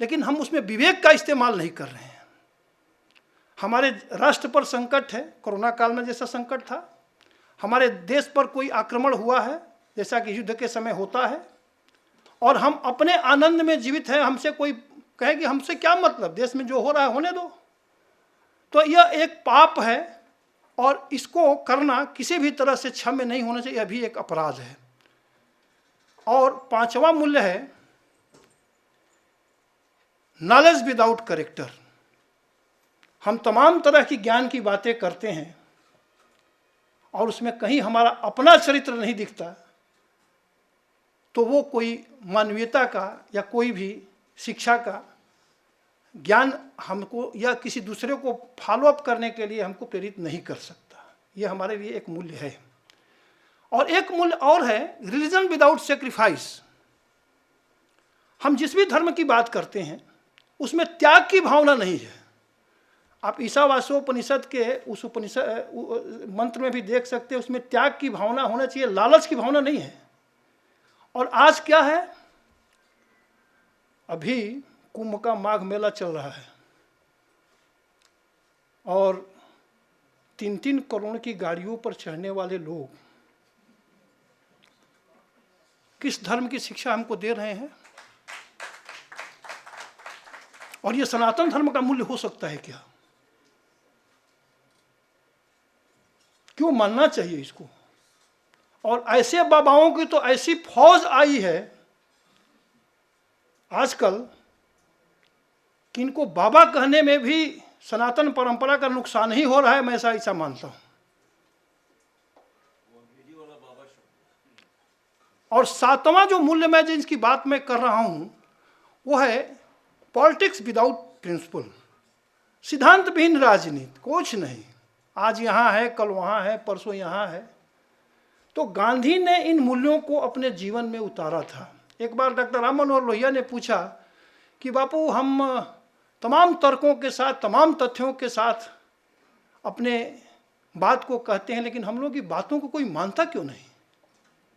लेकिन हम उसमें विवेक का इस्तेमाल नहीं कर रहे हैं। हमारे राष्ट्र पर संकट है, कोरोना काल में जैसा संकट था, हमारे देश पर कोई आक्रमण हुआ है जैसा कि युद्ध के समय होता है, और हम अपने आनंद में जीवित हैं। हमसे कोई कहे कि हमसे क्या मतलब, देश में जो हो रहा है होने दो, तो यह एक पाप है और इसको करना किसी भी तरह से क्षम्य नहीं होना चाहिए, यह भी एक अपराध है। और पांचवा मूल्य है नॉलेज विदाउट कैरेक्टर। हम तमाम तरह की ज्ञान की बातें करते हैं और उसमें कहीं हमारा अपना चरित्र नहीं दिखता तो वो कोई मानवीयता का या कोई भी शिक्षा का ज्ञान हमको या किसी दूसरे को फॉलोअप करने के लिए हमको प्रेरित नहीं कर सकता। ये हमारे लिए एक मूल्य है। और एक मूल्य और है रिलीजन विदाउट सेक्रीफाइस। हम जिस भी धर्म की बात करते हैं उसमें त्याग की भावना नहीं है। आप ईशावास्योपनिषद के उस उपनिषद मंत्र में भी देख सकते हैं, उसमें त्याग की भावना होना चाहिए, लालच की भावना नहीं है। और आज क्या है, अभी कुंभ का माघ मेला चल रहा है और 3-3 करोड़ की गाड़ियों पर चढ़ने वाले लोग किस धर्म की शिक्षा हमको दे रहे हैं? और ये सनातन धर्म का मूल्य हो सकता है क्या? क्यों मानना चाहिए इसको? और ऐसे बाबाओं की तो ऐसी फौज आई है आजकल कि इनको बाबा कहने में भी सनातन परंपरा का नुकसान ही हो रहा है, मैं ऐसा मानता हूँ। और सातवां जो मूल्य मैं जिसकी बात मैं कर रहा हूँ वो है पॉलिटिक्स विदाउट प्रिंसिपल, सिद्धांत विहीन राजनीति, कुछ नहीं, आज यहाँ है कल वहाँ है परसों यहाँ है। तो गांधी ने इन मूल्यों को अपने जीवन में उतारा था। एक बार डॉक्टर राम मनोहर लोहिया ने पूछा कि बापू हम तमाम तर्कों के साथ तमाम तथ्यों के साथ अपने बात को कहते हैं, लेकिन हम लोग की बातों को कोई मानता क्यों नहीं?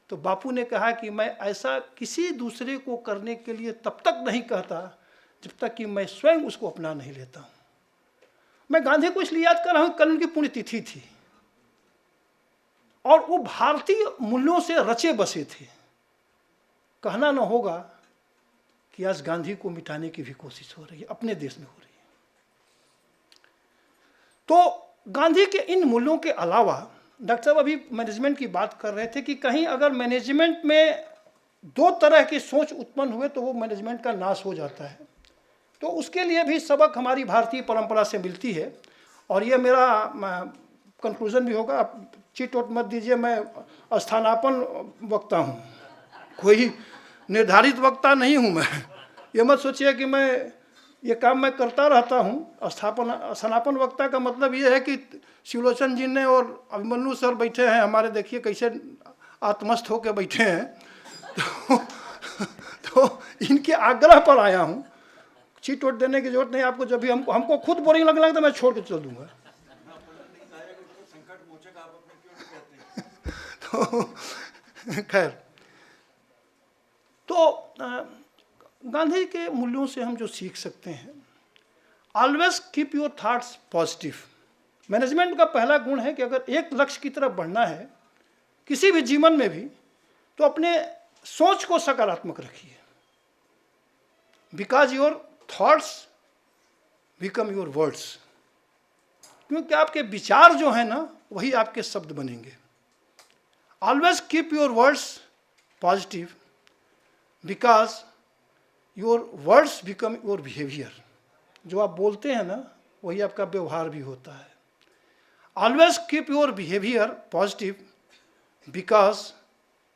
तो बापू ने कहा कि मैं ऐसा किसी दूसरे को करने के लिए तब तक नहीं कहता जब तक कि मैं स्वयं उसको अपना नहीं लेता हूँ। मैं गांधी को इसलिए याद कर रहा हूँ, कल उनकी पुण्यतिथि थी और वो भारतीय मूल्यों से रचे बसे थे। कहना न होगा कि आज गांधी को मिटाने की भी कोशिश हो रही है, अपने देश में हो रही है। तो गांधी के इन मूल्यों के अलावा डॉक्टर साहब अभी मैनेजमेंट की बात कर रहे थे कि कहीं अगर मैनेजमेंट में दो तरह की सोच उत्पन्न हुए तो वो मैनेजमेंट का नाश हो जाता है। तो उसके लिए भी सबक हमारी भारतीय परंपरा से मिलती है। और ये मेरा कंक्लूजन भी होगा, आप चिट वोट मत दीजिए, मैं स्थानापन्न वक्ता हूँ, कोई निर्धारित वक्ता नहीं हूँ मैं। ये मत सोचिए कि मैं ये काम मैं करता रहता हूँ। स्थानापन्न वक्ता का मतलब ये है कि शिवलोचन जी ने और अभिमन्यु सर बैठे हैं हमारे, देखिए कैसे आत्मस्थ होकर बैठे हैं। तो इनके आग्रह पर आया हूँ। चीट वोट देने की जरूरत नहीं आपको, जब भी हमको खुद बोरिंग लगने लगता मैं छोड़ के चल दूंगा। तो खैर, तो गांधी के मूल्यों से हम जो सीख सकते हैं, always keep your thoughts positive. Management का पहला गुण है कि अगर एक लक्ष्य की तरफ बढ़ना है किसी भी जीवन में भी, तो अपने सोच को सकारात्मक रखिए। Because your thoughts become your words, क्योंकि आपके विचार जो है ना वही आपके शब्द बनेंगे। Always keep your words positive because your words become your behaviour. जो आप बोलते हैं ना वही आपका व्यवहार भी होता है। Always keep your behaviour positive because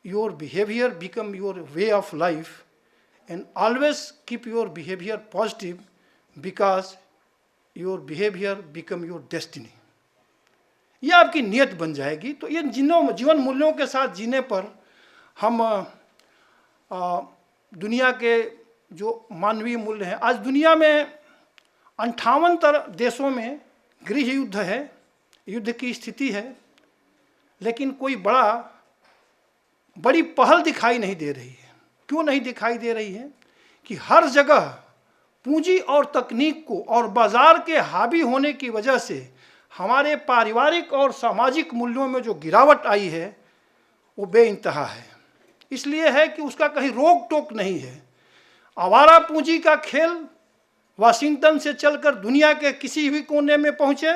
your behaviour become your way of life, and always keep your behaviour positive because your behaviour become your destiny. ये आपकी नियत बन जाएगी। तो ये जीवन मूल्यों के साथ जीने पर हम दुनिया के जो मानवीय मूल्य हैं, आज दुनिया में 58 देशों में गृह युद्ध है, युद्ध की स्थिति है, लेकिन कोई बड़ी पहल दिखाई नहीं दे रही है। क्यों नहीं दिखाई दे रही है? कि हर जगह पूंजी और तकनीक को और बाजार के हावी होने की वजह से हमारे पारिवारिक और सामाजिक मूल्यों में जो गिरावट आई है वो बेइंतहा है। इसलिए है कि उसका कहीं रोक टोक नहीं है। आवारा पूंजी का खेल वाशिंगटन से चलकर दुनिया के किसी भी कोने में पहुँचे,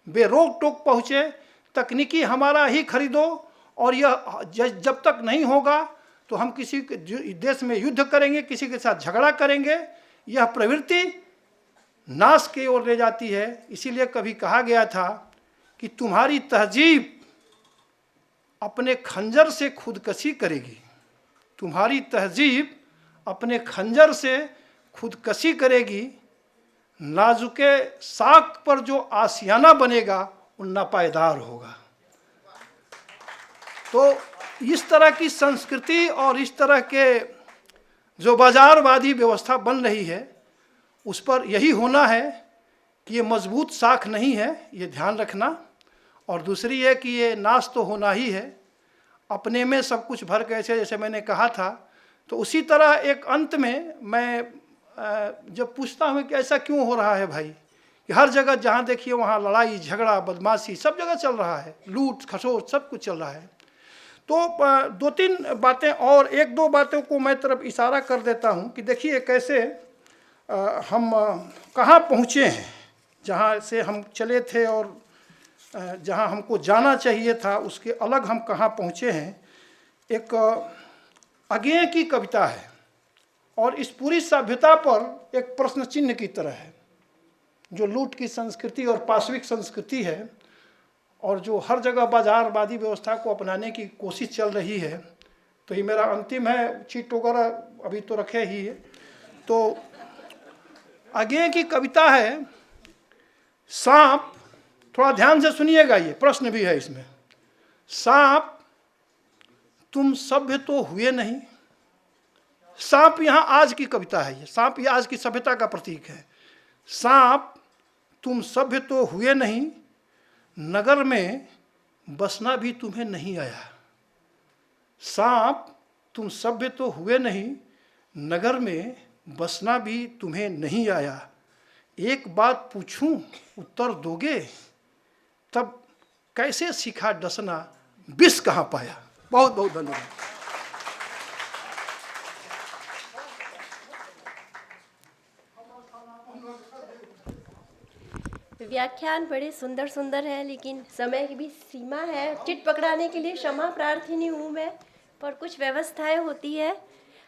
बेरोक टोक पहुँचे। तकनीकी हमारा ही खरीदो, और यह जब तक नहीं होगा तो हम किसी देश में युद्ध करेंगे, किसी के साथ झगड़ा करेंगे। यह प्रवृत्ति नाश की ओर ले जाती है। इसीलिए कभी कहा गया था कि तुम्हारी तहजीब अपने खंजर से खुदकशी करेगी, तुम्हारी तहजीब अपने खंजर से खुदकशी करेगी, नाजुके साख पर जो आशियाना बनेगा वो नापायदार होगा। तो इस तरह की संस्कृति और इस तरह के जो बाजारवादी व्यवस्था बन रही है उस पर यही होना है कि ये मजबूत साख नहीं है, ये ध्यान रखना। और दूसरी है कि ये नाश तो होना ही है। अपने में सब कुछ भर कैसे, जैसे मैंने कहा था। तो उसी तरह एक अंत में मैं जब पूछता हूँ कि ऐसा क्यों हो रहा है भाई, कि हर जगह जहाँ देखिए वहाँ लड़ाई झगड़ा बदमाशी सब जगह चल रहा है, लूट खसोट सब कुछ चल रहा है। तो दो तीन बातें और एक दो बातों को मैं तरफ इशारा कर देता हूँ कि देखिए कैसे हम कहाँ पहुँचे हैं, जहाँ से हम चले थे और जहाँ हमको जाना चाहिए था उसके अलग हम कहाँ पहुँचे हैं। एक अज्ञेय की कविता है, और इस पूरी सभ्यता पर एक प्रश्न चिन्ह की तरह है, जो लूट की संस्कृति और पाशविक संस्कृति है और जो हर जगह बाजारवादी व्यवस्था को अपनाने की कोशिश चल रही है। तो ये मेरा अंतिम है, चीट वगैरह अभी तो रखे ही है। तो आगे की कविता है सांप, थोड़ा ध्यान से सुनिएगा, ये प्रश्न भी है इसमें। सांप तुम सभ्य तो हुए नहीं। सांप यहाँ आज की कविता है, ये सांप ये आज की सभ्यता का प्रतीक है। सांप तुम सभ्य तो हुए नहीं, नगर में बसना भी तुम्हें नहीं आया। सांप तुम सभ्य तो हुए नहीं, नगर में बसना भी तुम्हें नहीं आया। एक बात पूछूं उत्तर दोगे, तब कैसे सीखा डसना, विष कहाँ पाया। बहुत बहुत धन्यवाद। व्याख्यान बड़े सुंदर सुंदर है, लेकिन समय की भी सीमा है। चिट पकड़ाने के लिए क्षमा प्रार्थनी हूँ मैं, पर कुछ व्यवस्थाएं होती है।